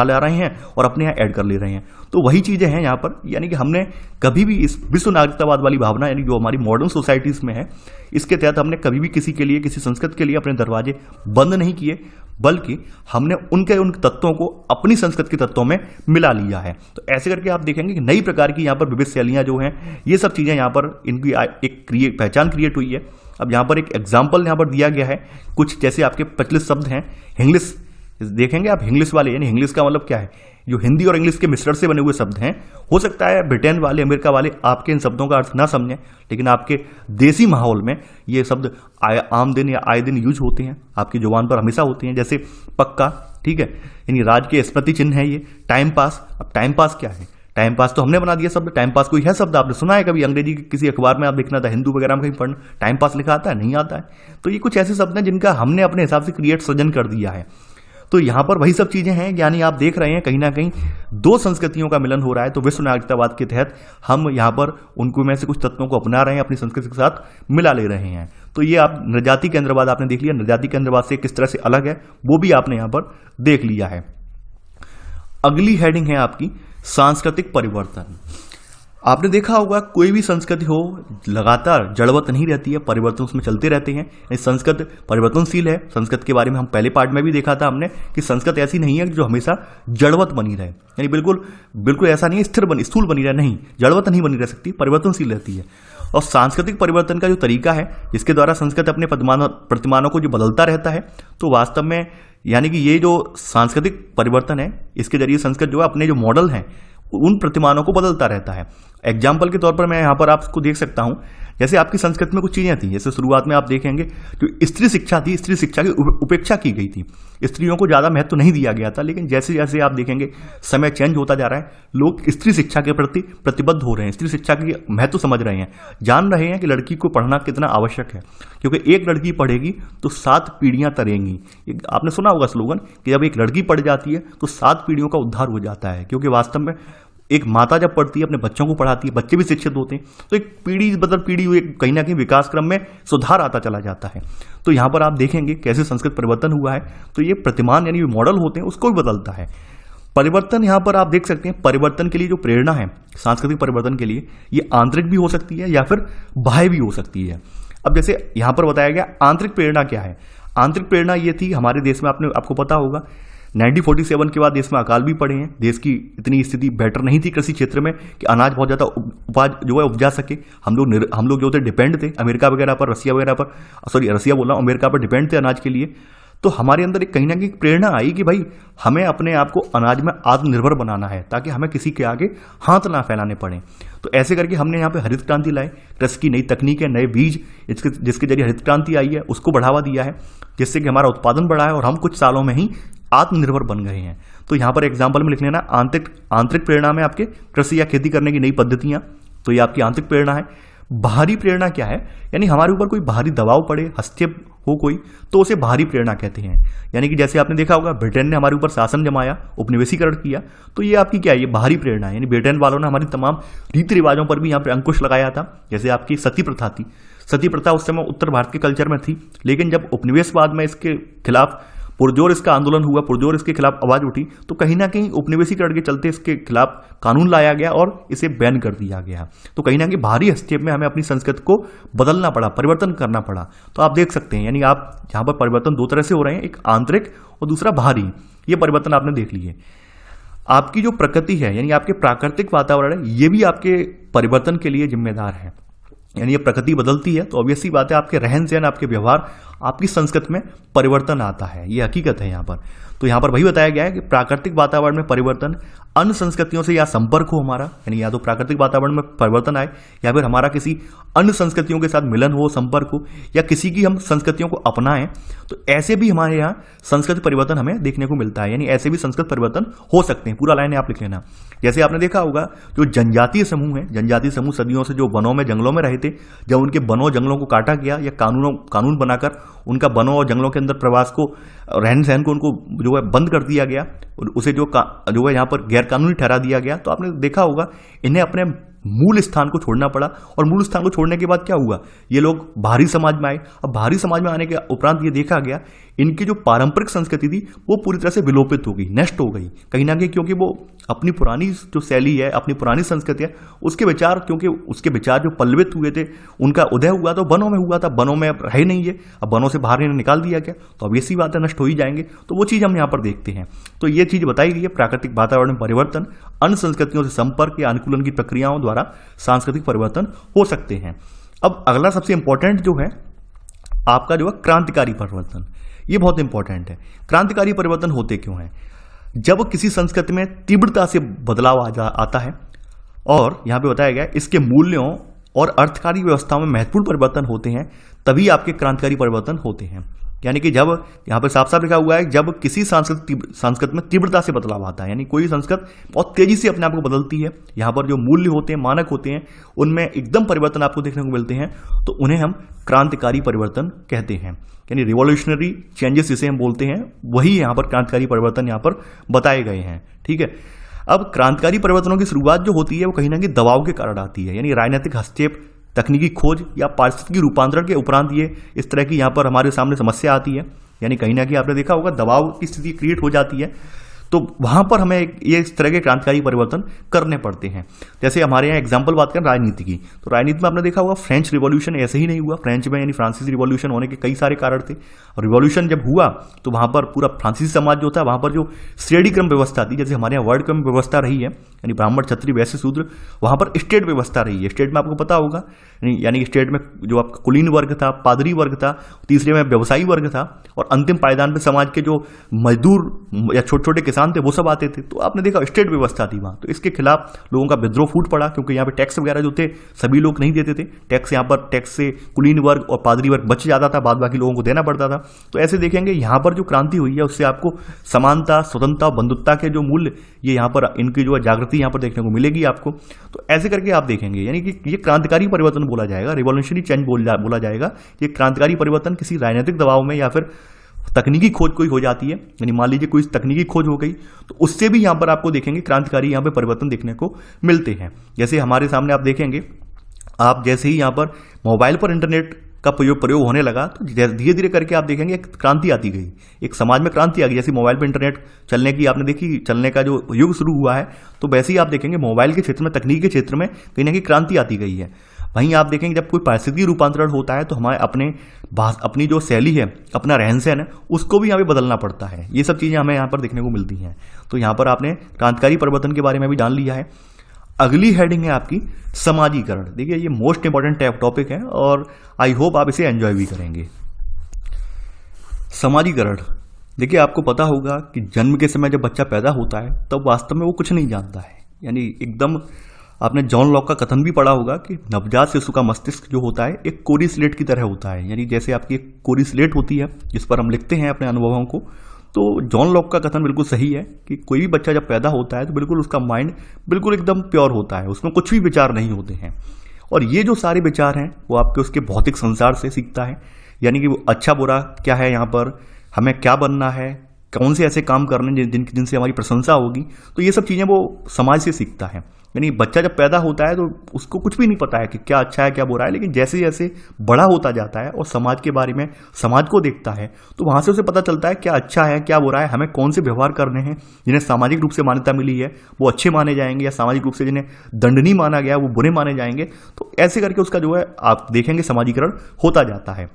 ला रहे हैं और अपने यहाँ ऐड कर ले रहे हैं। तो वही चीज़ें हैं यहाँ पर। यानी कि हमने कभी भी इस विश्व नागरिकतावाद वाली भावना, यानी जो हमारी मॉडर्न सोसाइटीज़ में है, इसके तहत हमने कभी भी किसी के लिए, किसी संस्कृति के लिए अपने दरवाजे बंद नहीं किए, बल्कि हमने उन तत्वों को अपनी संस्कृति के तत्वों में मिला लिया है। तो ऐसे करके आप देखेंगे कि नई प्रकार की यहाँ पर विविध शैलियाँ जो हैं, ये सब चीज़ें यहाँ पर इनकी एक पहचान क्रिएट हुई है। अब यहाँ पर एक एग्जाम्पल यहाँ पर दिया गया है, कुछ जैसे आपके प्रचलित शब्द हैं, हिंग्लिश देखेंगे आप, हिंग्लिश वाले, यानी हिंग्लिश का मतलब क्या है, जो हिंदी और इंग्लिश के मिश्रण से बने हुए शब्द हैं। हो सकता है ब्रिटेन वाले, अमेरिका वाले आपके इन शब्दों का अर्थ ना समझें, लेकिन आपके देसी माहौल में ये शब्द आम दिन या आए दिन यूज होते हैं, आपकी जुबान पर हमेशा होते हैं। जैसे पक्का, ठीक है, यानी राज के स्मृति चिन्ह है ये। टाइम पास, अब टाइम पास क्या है? टाइम पास तो हमने बना दिया शब्द। टाइम पास कोई है शब्द आपने सुना है कभी? अंग्रेजी के किसी अखबार में आप देखना था, हिंदू वगैरह में कहीं पढ़ना, टाइम पास लिखा आता है? नहीं आता है। तो ये कुछ ऐसे शब्द हैं जिनका हमने अपने हिसाब से क्रिएट, सृजन कर दिया है। तो यहाँ पर वही सब चीजें हैं, यानी आप देख रहे हैं कहीं ना कहीं दो संस्कृतियों का मिलन हो रहा है। तो विश्व नागरिकतावाद के तहत हम यहाँ पर उनको में से कुछ तत्वों को अपना रहे हैं, अपनी संस्कृति के साथ मिला ले रहे हैं। तो ये आप नृजाति केंद्रवाद आपने देख लिया, नृजाति केंद्रवाद से किस तरह से अलग है वो भी आपने यहाँ पर देख लिया है। अगली हेडिंग है आपकी सांस्कृतिक परिवर्तन। आपने देखा होगा कोई भी संस्कृति हो लगातार जड़वत नहीं रहती है, परिवर्तन उसमें चलते रहते हैं। संस्कृत परिवर्तनशील है। संस्कृत के बारे में हम पहले पार्ट में भी देखा था हमने कि संस्कृत ऐसी नहीं है जो हमेशा जड़वत बनी रहे, यानी बिल्कुल ऐसा नहीं है स्थूल बनी रहे, नहीं, जड़वत नहीं बनी रह सकती, परिवर्तनशील रहती है। और सांस्कृतिक परिवर्तन का जो तरीका है जिसके द्वारा संस्कृत अपने प्रतिमानों को जो बदलता रहता है, तो वास्तव में यानी कि ये जो सांस्कृतिक परिवर्तन है इसके जरिए संस्कृत जो है अपने जो मॉडल हैं उन प्रतिमानों को बदलता रहता है। एग्जाम्पल के तौर पर मैं यहाँ पर आपको देख सकता हूँ, जैसे आपकी संस्कृत में कुछ चीजें थी, जैसे शुरुआत में आप देखेंगे जो स्त्री शिक्षा थी, स्त्री शिक्षा की उपेक्षा की गई थी, स्त्रियों को ज्यादा महत्व नहीं दिया गया था। लेकिन जैसे जैसे आप देखेंगे समय चेंज होता जा रहा है, लोग स्त्री शिक्षा के प्रति प्रतिबद्ध हो रहे हैं, स्त्री शिक्षा की महत्व समझ रहे हैं, जान रहे हैं कि लड़की को पढ़ना कितना आवश्यक है, क्योंकि एक लड़की पढ़ेगी तो 7 पीढ़ियां तरेंगी। आपने सुना होगा स्लोगन कि जब एक लड़की पढ़ जाती है तो 7 पीढ़ियों का उद्धार हो जाता है, क्योंकि वास्तव में एक माता जब पढ़ती है अपने बच्चों को पढ़ाती है, बच्चे भी शिक्षित होते हैं, तो एक पीढ़ी बदल पीढ़ी कहीं ना कहीं विकास क्रम में सुधार आता चला जाता है। तो यहाँ पर आप देखेंगे कैसे संस्कृत परिवर्तन हुआ है। तो ये प्रतिमान यानी मॉडल होते हैं उसको भी बदलता है। परिवर्तन यहाँ पर आप देख सकते हैं, परिवर्तन के लिए जो प्रेरणा है सांस्कृतिक परिवर्तन के लिए, ये आंतरिक भी हो सकती है या फिर बाह्य भी हो सकती है। अब जैसे यहाँ पर बताया गया आंतरिक प्रेरणा क्या है। आंतरिक प्रेरणा ये थी हमारे देश में, आपको पता होगा 1947 के बाद देश में अकाल भी पड़े हैं। देश की इतनी स्थिति बेटर नहीं थी कृषि क्षेत्र में कि अनाज बहुत ज़्यादा उपजा सके। हम लोग जो थे डिपेंड थे अमेरिका वगैरह पर, रसिया वगैरह पर, रसिया बोल रहा हूँ, अमेरिका पर डिपेंड थे अनाज के लिए। तो हमारे अंदर एक कहीं ना कहीं प्रेरणा आई कि भाई हमें अपने आप को अनाज में आत्मनिर्भर बनाना है, ताकि हमें किसी के आगे हाथ ना फैलाने पड़े। तो ऐसे करके हमने यहाँ पे हरित क्रांति लाई, कृषि की नई तकनीकें, नए बीज जिसके जरिए हरित क्रांति आई है उसको बढ़ावा दिया है, जिससे कि हमारा उत्पादन बढ़ा है और हम कुछ सालों में ही आत्मनिर्भर बन गए हैं। तो यहाँ पर एग्जाम्पल में लिख लेना, आंतरिक प्रेरणा में आपके कृषि या खेती करने की नई पद्धतियां, तो ये आपकी आंतरिक प्रेरणा है। बाहरी प्रेरणा क्या है, यानी हमारे ऊपर कोई बाहरी दबाव पड़े, हस्तक्षेप हो कोई, तो उसे बाहरी प्रेरणा कहते हैं। यानी कि जैसे आपने देखा होगा ब्रिटेन ने हमारे ऊपर शासन जमाया, उपनिवेशीकरण किया, तो ये आपकी क्या है, ये बाहरी प्रेरणा है। यानी ब्रिटेन वालों ने हमारी तमाम रीति रिवाजों पर भी यहाँ पर अंकुश लगाया था। जैसे आपकी सती प्रथा थी, सती प्रथा उस समय उत्तर भारत के कल्चर में थी, लेकिन जब उपनिवेशवाद में इसके खिलाफ पुरजोर इसका आंदोलन हुआ, पुरजोर इसके खिलाफ आवाज उठी, तो कहीं ना कहीं उपनिवेशीकरण के चलते इसके खिलाफ कानून लाया गया और इसे बैन कर दिया गया। तो कहीं ना कहीं बाहरी हस्तक्षेप में हमें अपनी संस्कृति को बदलना पड़ा, परिवर्तन करना पड़ा। तो आप देख सकते हैं, यानी आप यहाँ पर परिवर्तन दो तरह से हो रहे हैं, एक आंतरिक और दूसरा बाहरी। ये परिवर्तन आपने देख लिए। आपकी जो प्रकृति है, यानी आपके प्राकृतिक वातावरण है, ये भी आपके परिवर्तन के लिए जिम्मेदार है। यानी ये प्रकृति बदलती है तो ऑब्वियसली बात है आपके रहन सहन, आपके व्यवहार, आपकी संस्कृति में परिवर्तन आता है, ये हकीकत है यहाँ पर। तो यहाँ पर वही बताया गया है कि प्राकृतिक वातावरण में परिवर्तन अन्य संस्कृतियों से या संपर्क हो हमारा, यानी या तो प्राकृतिक वातावरण में परिवर्तन आए या फिर हमारा किसी अन्य संस्कृतियों के साथ मिलन हो, संपर्क हो, या किसी की हम संस्कृतियों को अपनाएं, तो ऐसे भी हमारे यहाँ संस्कृति परिवर्तन हमें देखने को मिलता है। यानी ऐसे भी संस्कृत परिवर्तन हो सकते हैं। पूरा लाइन आप लिख लेना। जैसे आपने देखा होगा जो जनजातीय समूह है, जनजातीय समूह सदियों से जो वनों में जंगलों में रहे थे, जब उनके वनों जंगलों को काटा गया या कानून बनाकर उनका वनों और जंगलों के अंदर प्रवास को, रहन सहन को उनको जो है बंद कर दिया गया, उसे जो है यहाँ पर गैर कानूनी ठहरा दिया गया, तो आपने देखा होगा इन्हें अपने मूल स्थान को छोड़ना पड़ा। और मूल स्थान को छोड़ने के बाद क्या हुआ, ये लोग बाहरी समाज में आए। अब बाहरी समाज में आने के उपरांत ये देखा गया इनकी जो पारंपरिक संस्कृति थी वो पूरी तरह से विलोपित हो गई, नष्ट हो गई कहीं ना कहीं, क्योंकि वो अपनी पुरानी जो शैली है, अपनी पुरानी संस्कृति है, उसके विचार, क्योंकि उसके विचार जो पल्लवित हुए थे, उनका उदय हुआ तो वनों में हुआ था, वनों में अब है नहीं है, अब वनों से बाहर इन्हें निकाल दिया गया, तो अब ऐसी बात है नष्ट हो ही जाएंगे। तो वो चीज़ हम यहाँ पर देखते हैं। तो ये चीज़ बताई गई है, प्राकृतिक वातावरण में परिवर्तन, अन्य संस्कृतियों से संपर्क या अनुकूलन की प्रक्रियाओं द्वारा सांस्कृतिक परिवर्तन हो सकते हैं। अब अगला सबसे इंपॉर्टेंट जो है आपका जो है क्रांतिकारी परिवर्तन, ये बहुत इंपॉर्टेंट है। क्रांतिकारी परिवर्तन होते क्यों हैं? जब किसी संस्कृति में तीव्रता से बदलाव आता है, और यहाँ पे बताया गया इसके मूल्यों और अर्थकारी व्यवस्था में महत्वपूर्ण परिवर्तन होते हैं, तभी आपके क्रांतिकारी परिवर्तन होते हैं। यानी कि जब यहाँ पर साफ साफ लिखा हुआ है, जब किसी संस्कृत में तीव्रता से बदलाव आता है, यानी कोई संस्कृत बहुत तेजी से अपने आप को बदलती है, यहाँ पर जो मूल्य होते हैं, मानक होते हैं, उनमें एकदम परिवर्तन आपको देखने को मिलते हैं, तो उन्हें हम क्रांतिकारी परिवर्तन कहते हैं। यानी रिवॉल्यूशनरी चेंजेस जिसे हम बोलते हैं, वही यहाँ पर क्रांतिकारी परिवर्तन यहाँ पर बताए गए हैं। ठीक है, अब क्रांतिकारी परिवर्तनों की शुरुआत जो होती है वो कहीं ना कहीं दबाव के कारण आती है, यानी राजनीतिक हस्तक्षेप, तकनीकी खोज या पारिस्थितिकी रूपांतरण के उपरांत ये इस तरह की यहाँ पर हमारे सामने समस्या आती है। यानी कहीं ना कहीं आपने देखा होगा दबाव की स्थिति क्रिएट हो जाती है, तो वहां पर हमें ये इस तरह के क्रांतिकारी परिवर्तन करने पड़ते हैं। जैसे हमारे यहाँ एग्जाम्पल बात करें राजनीति की, तो राजनीति में आपने देखा होगा फ्रेंच रिवॉल्यूशन ऐसे ही नहीं हुआ। फ्रेंच में यानी फ्रांसीसी रिवॉल्यूशन होने के कई सारे कारण थे, और रिवॉल्यूशन जब हुआ तो वहां पर पूरा फ्रांसीसी समाज जो था, वहां पर जो श्रेणी क्रम व्यवस्था थी, जैसे हमारे यहाँ वर्ण क्रम व्यवस्था रही है, यानी ब्राह्मण, क्षत्रिय, वैश्य, शूद्र, वहां पर स्टेट व्यवस्था रही है। स्टेट में आपको पता होगा, यानी स्टेट में जो आपका कुलीन वर्ग था, पादरी वर्ग था, तीसरे में व्यवसायी वर्ग था, और अंतिम पायदान पे समाज के जो मजदूर या छोटे छोटे किसान थे वो सब आते थे। तो आपने देखा स्टेट व्यवस्था थी वहां, तो इसके खिलाफ लोगों का विद्रोह फूट पड़ा, क्योंकि यहाँ पे टैक्स वगैरह जो थे सभी लोग नहीं देते थे। टैक्स यहाँ पर टैक्स से कुलीन वर्ग और पादरी वर्ग बच जाता था, बाद बाकी लोगों को देना पड़ता था। तो ऐसे देखेंगे यहाँ पर जो क्रांति हुई है उससे आपको समानता, स्वतंत्रता, बंधुत्ता के जो मूल्य, ये यहाँ पर इनकी जो जागृति यहाँ पर देखने को मिलेगी आपको। तो ऐसे करके आप देखेंगे, यानी कि ये क्रांतिकारी परिवर्तन बोला जाएगा, रिवॉल्यूशनरी चेंज बोला जाएगा। ये क्रांतिकारी परिवर्तन किसी राजनीतिक दबाव में या फिर तकनीकी खोज कोई हो जाती है, यानी मान लीजिए कोई तकनीकी खोज हो गई, तो उससे भी यहां पर आपको देखेंगे क्रांतिकारी यहां पे परिवर्तन देखने को मिलते हैं। जैसे हमारे सामने आप देखेंगे, आप जैसे ही यहां पर मोबाइल पर इंटरनेट का प्रयोग होने लगा, तो धीरे धीरे करके आप देखेंगे एक क्रांति आती गई, एक समाज में क्रांति आ गई। जैसे मोबाइल पर इंटरनेट चलने की आपने देखी, चलने का जो युग शुरू हुआ है, तो वैसे ही आप देखेंगे मोबाइल के क्षेत्र में, तकनीक के क्षेत्र में कहीं ना कहीं क्रांति आती गई है। वहीं आप देखेंगे जब कोई पारिस्थितिकी रूपांतरण होता है, तो हमारे अपनी जो शैली है, अपना रहन सहन है, उसको भी यहाँ पे बदलना पड़ता है। ये सब चीज़ें हमें यहाँ पर देखने को मिलती हैं। तो यहाँ पर आपने क्रांतिकारी परिवर्तन के बारे में भी जान लिया है। अगली हेडिंग है आपकी समाजीकरण। देखिए ये मोस्ट इंपॉर्टेंट टॉपिक है और आई होप आप इसे एंजॉय भी करेंगे। समाजीकरण, देखिए आपको पता होगा कि जन्म के समय जब बच्चा पैदा होता है तब वास्तव में वो कुछ नहीं जानता है, यानी एकदम आपने जॉन लॉक का कथन भी पढ़ा होगा कि नवजात शिशु का मस्तिष्क जो होता है एक कोरी स्लेट की तरह होता है, यानी जैसे आपकी एक कोरी स्लेट होती है जिस पर हम लिखते हैं अपने अनुभवों को। तो जॉन लॉक का कथन बिल्कुल सही है कि कोई भी बच्चा जब पैदा होता है तो बिल्कुल उसका माइंड बिल्कुल एकदम प्योर होता है, उसमें कुछ भी विचार नहीं होते हैं, और ये जो सारे विचार हैं वो आपके उसके भौतिक संसार से सीखता है, यानी कि वो अच्छा बुरा क्या है, यहाँ पर हमें क्या बनना है, कौन से ऐसे काम करने जिनसे हमारी प्रशंसा होगी, तो ये सब चीज़ें वो समाज से सीखता है। यानी बच्चा जब पैदा होता है तो उसको कुछ भी नहीं पता है कि क्या अच्छा है क्या बुरा है, लेकिन जैसे जैसे बड़ा होता जाता है और समाज के बारे में, समाज को देखता है, तो वहाँ से उसे पता चलता है क्या अच्छा है क्या बुरा है, हमें कौन से व्यवहार करने हैं, जिन्हें सामाजिक रूप से मान्यता मिली है वो अच्छे माने जाएंगे, या सामाजिक रूप से जिन्हें दंडनीय माना गया वो बुरे माने जाएंगे। तो ऐसे करके उसका जो है आप देखेंगे समाजीकरण होता जाता है।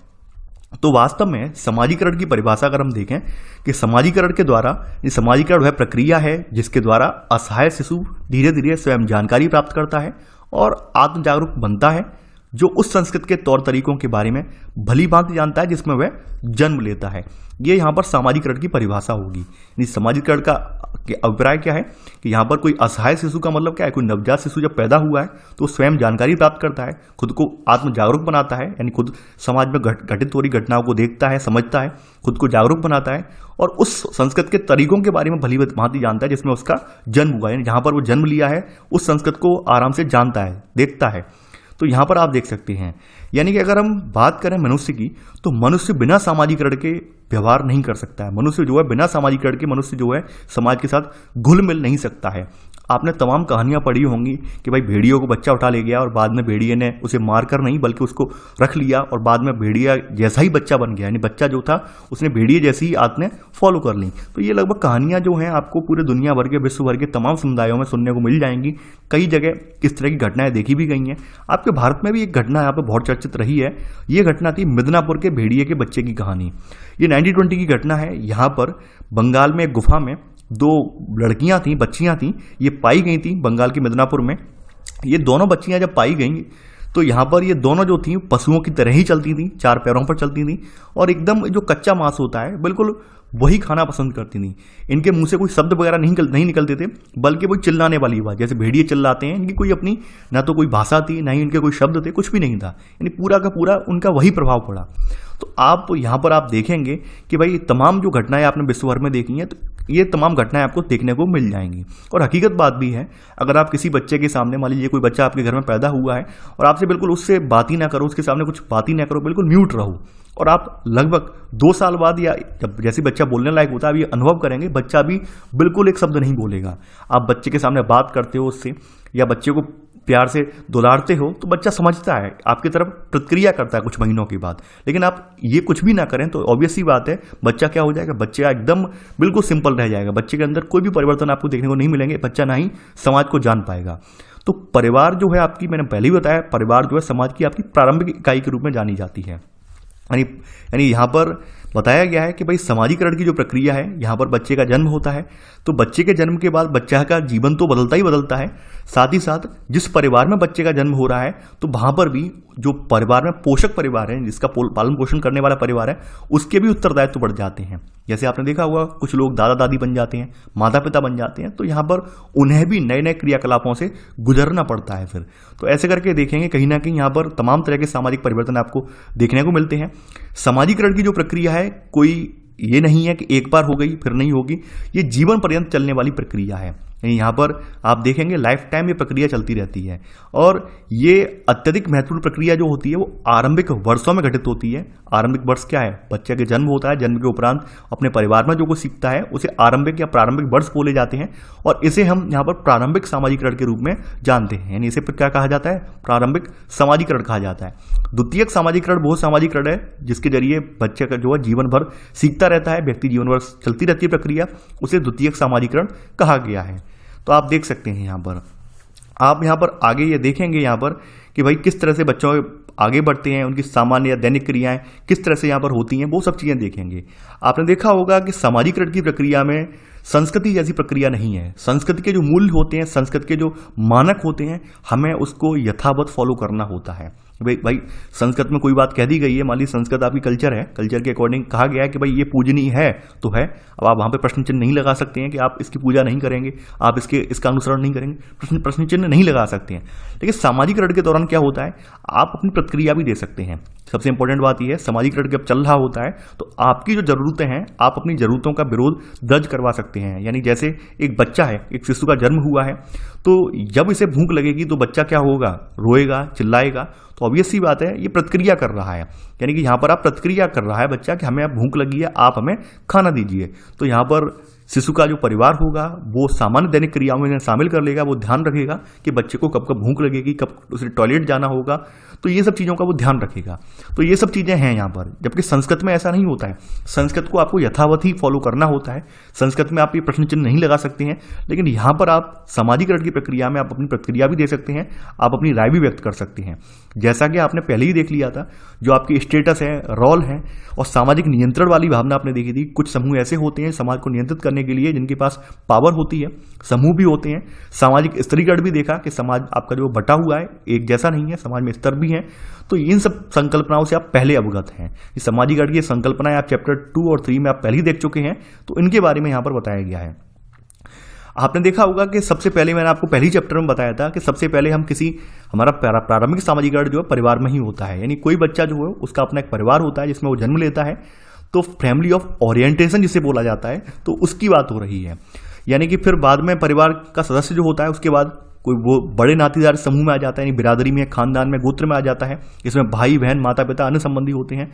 तो वास्तव में समाजीकरण की परिभाषा अगर हम देखें कि समाजीकरण के द्वारा, ये समाजीकरण वह प्रक्रिया है जिसके द्वारा असहाय शिशु धीरे धीरे स्वयं जानकारी प्राप्त करता है और आत्म जागरूक बनता है, जो उस संस्कृति के तौर तरीकों के बारे में भली भांति जानता है जिसमें वह जन्म लेता है। ये यहाँ पर समाजीकरण की परिभाषा होगी। समाजीकरण का अभिप्राय क्या है कि यहाँ पर कोई असहाय शिशु का मतलब क्या है, कोई नवजात शिशु जब पैदा हुआ है तो स्वयं जानकारी प्राप्त करता है, खुद को आत्म जागरूक बनाता है, यानी खुद समाज में घटित हो रही घटनाओं को देखता है, समझता है, खुद को जागरूक बनाता है और उस संस्कृत के तरीकों के बारे में भली भांति जानता है जिसमें उसका जन्म हुआ है, यानी जहाँ पर वो जन्म लिया है उस संस्कृत को आराम से जानता है, देखता है। तो यहाँ पर आप देख सकते हैं, यानी कि अगर हम बात करें मनुष्य की, तो मनुष्य बिना सामाजिकरण के व्यवहार नहीं कर सकता है। मनुष्य जो है बिना सामाजिकरण के मनुष्य जो है समाज के साथ घुल मिल नहीं सकता है। आपने तमाम कहानियां पढ़ी होंगी कि भाई भेड़ियों को बच्चा उठा ले गया और बाद में भेड़िए ने उसे मारकर नहीं बल्कि उसको रख लिया और बाद में भेड़िया जैसा ही बच्चा बन गया, यानी बच्चा जो था उसने भेड़िए जैसी ही आदतें फॉलो कर ली। तो ये लगभग कहानियां जो हैं आपको पूरे दुनिया भर के, विश्व भर के तमाम समुदायों में सुनने को मिल जाएंगी। कई जगह इस तरह की घटनाएं देखी भी गई हैं। आपके भारत में भी एक घटना यहाँ पर बहुत चर्चित रही है। ये घटना थी मिदनापुर के भेड़िए के बच्चे की कहानी। ये 1920 की घटना है। यहाँ पर बंगाल में एक गुफा में दो लड़कियां थीं, बच्चियां थीं, ये पाई गई थीं बंगाल के मिदनापुर में। ये दोनों बच्चियां जब पाई गई तो यहाँ पर ये दोनों जो थीं पशुओं की तरह ही चलती थीं, चार पैरों पर चलती थीं और एकदम जो कच्चा मांस होता है बिल्कुल वही खाना पसंद करती थी। इनके मुंह से कोई शब्द वगैरह नहीं निकलते थे, बल्कि वो चिल्लाने वाली आवाज, जैसे भेड़िए चिल्लाते हैं, इनकी कोई अपनी ना तो कोई भाषा थी, ना ही इनके कोई शब्द थे, कुछ भी नहीं था। यानी पूरा का पूरा उनका वही प्रभाव पड़ा। तो आप यहाँ पर आप देखेंगे कि भाई तमाम जो घटनाएं आपने विश्व भर में देखी हैं, तो ये तमाम घटनाएं आपको देखने को मिल जाएंगी। और हकीकत बात भी है, अगर आप किसी बच्चे के सामने, मान लीजिए कोई बच्चा आपके घर में पैदा हुआ है और आपसे बिल्कुल उससे बात ही ना करो, उसके सामने कुछ बात ही ना करो, बिल्कुल म्यूट रहो, और आप लगभग 2 साल बाद या जब जैसे बच्चा बोलने लायक होता है, आप ये अनुभव करेंगे बच्चा भी बिल्कुल एक शब्द नहीं बोलेगा। आप बच्चे के सामने बात करते हो उससे, या बच्चे को प्यार से दुलारते हो, तो बच्चा समझता है, आपकी तरफ प्रतिक्रिया करता है कुछ महीनों के बाद। लेकिन आप ये कुछ भी ना करें तो ऑब्वियस सी बात है, बच्चा क्या हो जाएगा, बच्चा एकदम बिल्कुल सिंपल रह जाएगा। बच्चे के अंदर कोई भी परिवर्तन आपको देखने को नहीं मिलेंगे, बच्चा ना ही समाज को जान पाएगा। तो परिवार जो है आपकी, मैंने पहले ही बताया, परिवार जो है समाज की आपकी प्रारंभिक इकाई के रूप में जानी जाती है। यानी यहाँ पर बताया गया है कि भाई समाजीकरण की जो प्रक्रिया है, यहाँ पर बच्चे का जन्म होता है, तो बच्चे के जन्म के बाद बच्चा का जीवन तो बदलता ही बदलता है, साथ ही साथ जिस परिवार में बच्चे का जन्म हो रहा है, तो वहाँ पर भी जो परिवार में पोषक परिवार है, जिसका पालन पोषण करने वाला परिवार है, उसके भी उत्तरदायित्व बढ़ जाते हैं। जैसे आपने देखा होगा, कुछ लोग दादा दादी बन जाते हैं, माता पिता बन जाते हैं, तो यहाँ पर उन्हें भी नए नए क्रियाकलापों से गुजरना पड़ता है फिर। तो ऐसे करके देखेंगे कहीं ना कहीं यहाँ पर तमाम तरह के सामाजिक परिवर्तन आपको देखने को मिलते हैं। समाजीकरण की जो प्रक्रिया है, कोई ये नहीं है कि एक बार हो गई फिर नहीं होगी, ये जीवन पर्यंत चलने वाली प्रक्रिया है। यहाँ पर आप देखेंगे लाइफ टाइम ये प्रक्रिया चलती रहती है, और ये अत्यधिक महत्वपूर्ण प्रक्रिया जो होती है वो आरंभिक वर्षों में घटित होती है। आरंभिक वर्ष क्या है, बच्चे के जन्म होता है, जन्म के उपरांत अपने परिवार में जो कुछ सीखता है उसे आरंभिक या प्रारंभिक वर्ष बोले जाते हैं, और इसे हम यहाँ पर प्रारंभिक सामाजिकरण के रूप में जानते हैं। यानी इसे क्या कहा जाता है, प्रारंभिक सामाजिकरण कहा जाता है। द्वितीयक सामाजिकरण वो सामाजिकरण है जिसके जरिए बच्चे का जो है जीवन भर सीखता रहता है, व्यक्ति जीवन भर चलती रहती है प्रक्रिया, उसे द्वितीयक सामाजिकरण कहा गया है। तो आप देख सकते हैं यहाँ पर, आप यहाँ पर आगे ये देखेंगे यहाँ पर कि भाई किस तरह से बच्चों आगे बढ़ते हैं, उनकी सामान्य या दैनिक क्रियाएं किस तरह से यहाँ पर होती हैं, वो सब चीज़ें देखेंगे। आपने देखा होगा कि सामाजिकरण की प्रक्रिया में संस्कृति जैसी प्रक्रिया नहीं है। संस्कृति के जो मूल्य होते हैं, संस्कृति के जो मानक होते हैं, हमें उसको यथावत फॉलो करना होता है। भाई संस्कृत में कोई बात कह दी गई है, मान लीजिए संस्कृत आपकी कल्चर है, कल्चर के अकॉर्डिंग कहा गया है कि भाई ये पूजनीय है तो है। अब आप वहाँ पे प्रश्न चिन्ह नहीं लगा सकते हैं कि आप इसकी पूजा नहीं करेंगे, आप इसका अनुसरण नहीं करेंगे, प्रश्न चिन्ह नहीं लगा सकते हैं। लेकिन सामाजिकरण के दौरान क्या होता है, आप अपनी प्रतिक्रिया भी दे सकते हैं। सबसे इंपॉर्टेंट बात यह है, सामाजिकरण जब चल रहा होता है तो आपकी जो जरूरतें हैं, आप अपनी जरूरतों का विरोध दर्ज करवा सकते हैं। यानी जैसे एक बच्चा है, एक शिशु का जन्म हुआ है, तो जब इसे भूख लगेगी तो बच्चा क्या होगा, रोएगा, चिल्लाएगा। तो ऑब्वियस सी बात है, ये प्रतिक्रिया कर रहा है। यानी कि यहाँ पर आप प्रतिक्रिया कर रहा है बच्चा कि हमें अब भूख लगी है, आप हमें खाना दीजिए। तो यहाँ पर शिशु का जो परिवार होगा वो सामान्य दैनिक क्रियाओं में शामिल कर लेगा, वो ध्यान रखेगा कि बच्चे को कब कब भूख लगेगी, कब उसे टॉयलेट जाना होगा, तो ये सब चीज़ों का वो ध्यान रखेगा। तो ये सब चीज़ें हैं यहाँ पर, जबकि संस्कृत में ऐसा नहीं होता है। संस्कृत को आपको यथावत ही फॉलो करना होता है। संस्कृत में आप ये प्रश्न चिन्ह नहीं लगा सकते हैं, लेकिन यहाँ पर आप सामाजिकरण की प्रक्रिया में आप अपनी प्रतिक्रिया भी दे सकते हैं, आप अपनी राय भी व्यक्त कर सकते हैं। जैसा कि आपने पहले ही देख लिया था, जो आपकी स्टेटस है, रोल है और सामाजिक नियंत्रण वाली भावना आपने देखी थी। कुछ समूह ऐसे होते हैं समाज को नियंत्रित करने के लिए जिनके पास पावर होती है, समूह भी होते हैं। सामाजिक स्तरीकरण भी देखा कि समाज आपका जो बटा हुआ है एक जैसा नहीं है, समाज में स्तर भी हैं। तो इन सब संकल्पनाओं से आप पहले अवगत हैं। इस सामाजिकरण की संकल्पनाएं आप चैप्टर 2 और 3 में आप पहले ही देख चुके हैं, तो इनके बारे में यहाँ पर बताया गया है। आपने देखा होगा कि सबसे पहले मैंने आपको पहली चैप्टर में बताया था कि सबसे पहले हम हमारा प्रारंभिक सामाजिकरण जो है परिवार में ही होता है। यानी कोई बच्चा जो है उसका अपना एक परिवार होता है जिसमें वो जन्म लेता है, तो फैमिली ऑफ ओरिएंटेशन जिसे बोला जाता है, तो उसकी बात हो रही है। यानी कि फिर बाद में परिवार का सदस्य जो होता है उसके बाद कोई वो बड़े नातेदार समूह में आ जाता है, यानी बिरादरी में, खानदान में, गोत्र में आ जाता है, इसमें भाई बहन, माता पिता, अन्य संबंधी होते हैं।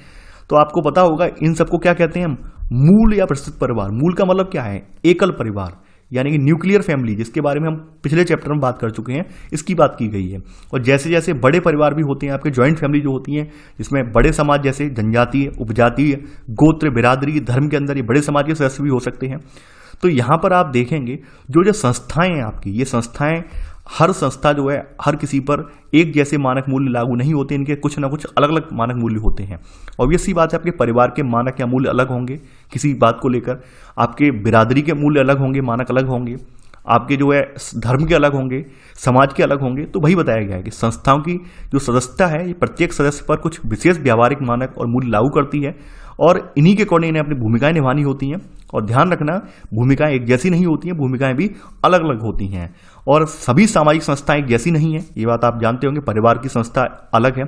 तो आपको पता होगा इन सबको क्या कहते हैं हम, मूल या प्रस्तुत परिवार। मूल का मतलब क्या है, एकल परिवार, यानी कि न्यूक्लियर फैमिली, जिसके बारे में हम पिछले चैप्टर में बात कर चुके हैं, इसकी बात की गई है। और जैसे जैसे बड़े परिवार भी होते हैं आपके, जॉइंट फैमिली जो होती हैं, जिसमें बड़े समाज जैसे जनजातीय, उपजातीय, गोत्र, बिरादरी, धर्म के अंदर ये बड़े समाज के सदस्य भी हो सकते हैं। तो यहाँ पर आप देखेंगे जो संस्थाएं हैं आपकी, ये संस्थाएं, हर संस्था जो है हर किसी पर एक जैसे मानक मूल्य लागू नहीं होते, इनके कुछ ना कुछ अलग अलग मानक मूल्य होते हैं। ऑब्वियस सी बात है, आपके परिवार के मानक या मूल्य अलग होंगे किसी बात को लेकर, आपके बिरादरी के मूल्य अलग होंगे, मानक अलग होंगे, आपके जो है धर्म के अलग होंगे, समाज के अलग होंगे। तो वही बताया गया है कि संस्थाओं की जो सदस्यता है, ये प्रत्येक सदस्य पर कुछ विशेष व्यावहारिक मानक और मूल्य लागू करती है, और इन्हीं के अकॉर्डिंग इन्हें अपनी भूमिकाएं निभानी होती हैं। और ध्यान रखना, भूमिकाएं एक जैसी नहीं होती हैं, भूमिकाएं भी अलग अलग होती हैं। और सभी सामाजिक संस्थाएं एक जैसी नहीं है, ये बात आप जानते होंगे। परिवार की संस्था अलग है,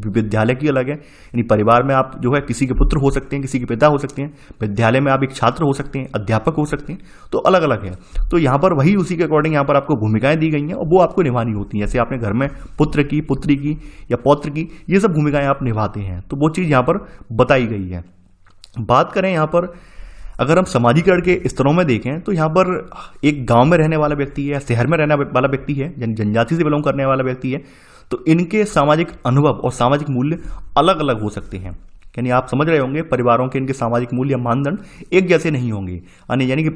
विद्यालय की अलग है। यानी परिवार में आप जो है किसी के पुत्र हो सकते हैं, किसी के पिता हो सकते हैं, विद्यालय में आप एक छात्र हो सकते हैं, अध्यापक हो सकते हैं, तो अलग अलग है। तो यहाँ पर वही उसी के अकॉर्डिंग यहाँ पर आपको भूमिकाएं दी गई हैं और वो आपको निभानी होती हैं। जैसे आपने घर में पुत्र की, पुत्री की या पौत्र की, ये सब भूमिकाएं आप निभाते हैं, तो वो चीज़ यहाँ पर बताई गई है। बात करें यहाँ पर, अगर हम समाजीकरण के स्तरों में देखें तो यहाँ पर एक गांव में रहने वाला व्यक्ति है या शहर में रहने वाला व्यक्ति है, जनजाति से बिलोंग करने वाला व्यक्ति है, तो इनके सामाजिक अनुभव और सामाजिक मूल्य अलग अलग हो सकते हैं। यानी आप समझ रहे होंगे, परिवारों के इनके सामाजिक मूल्य मानदंड एक जैसे नहीं होंगे। यानी कि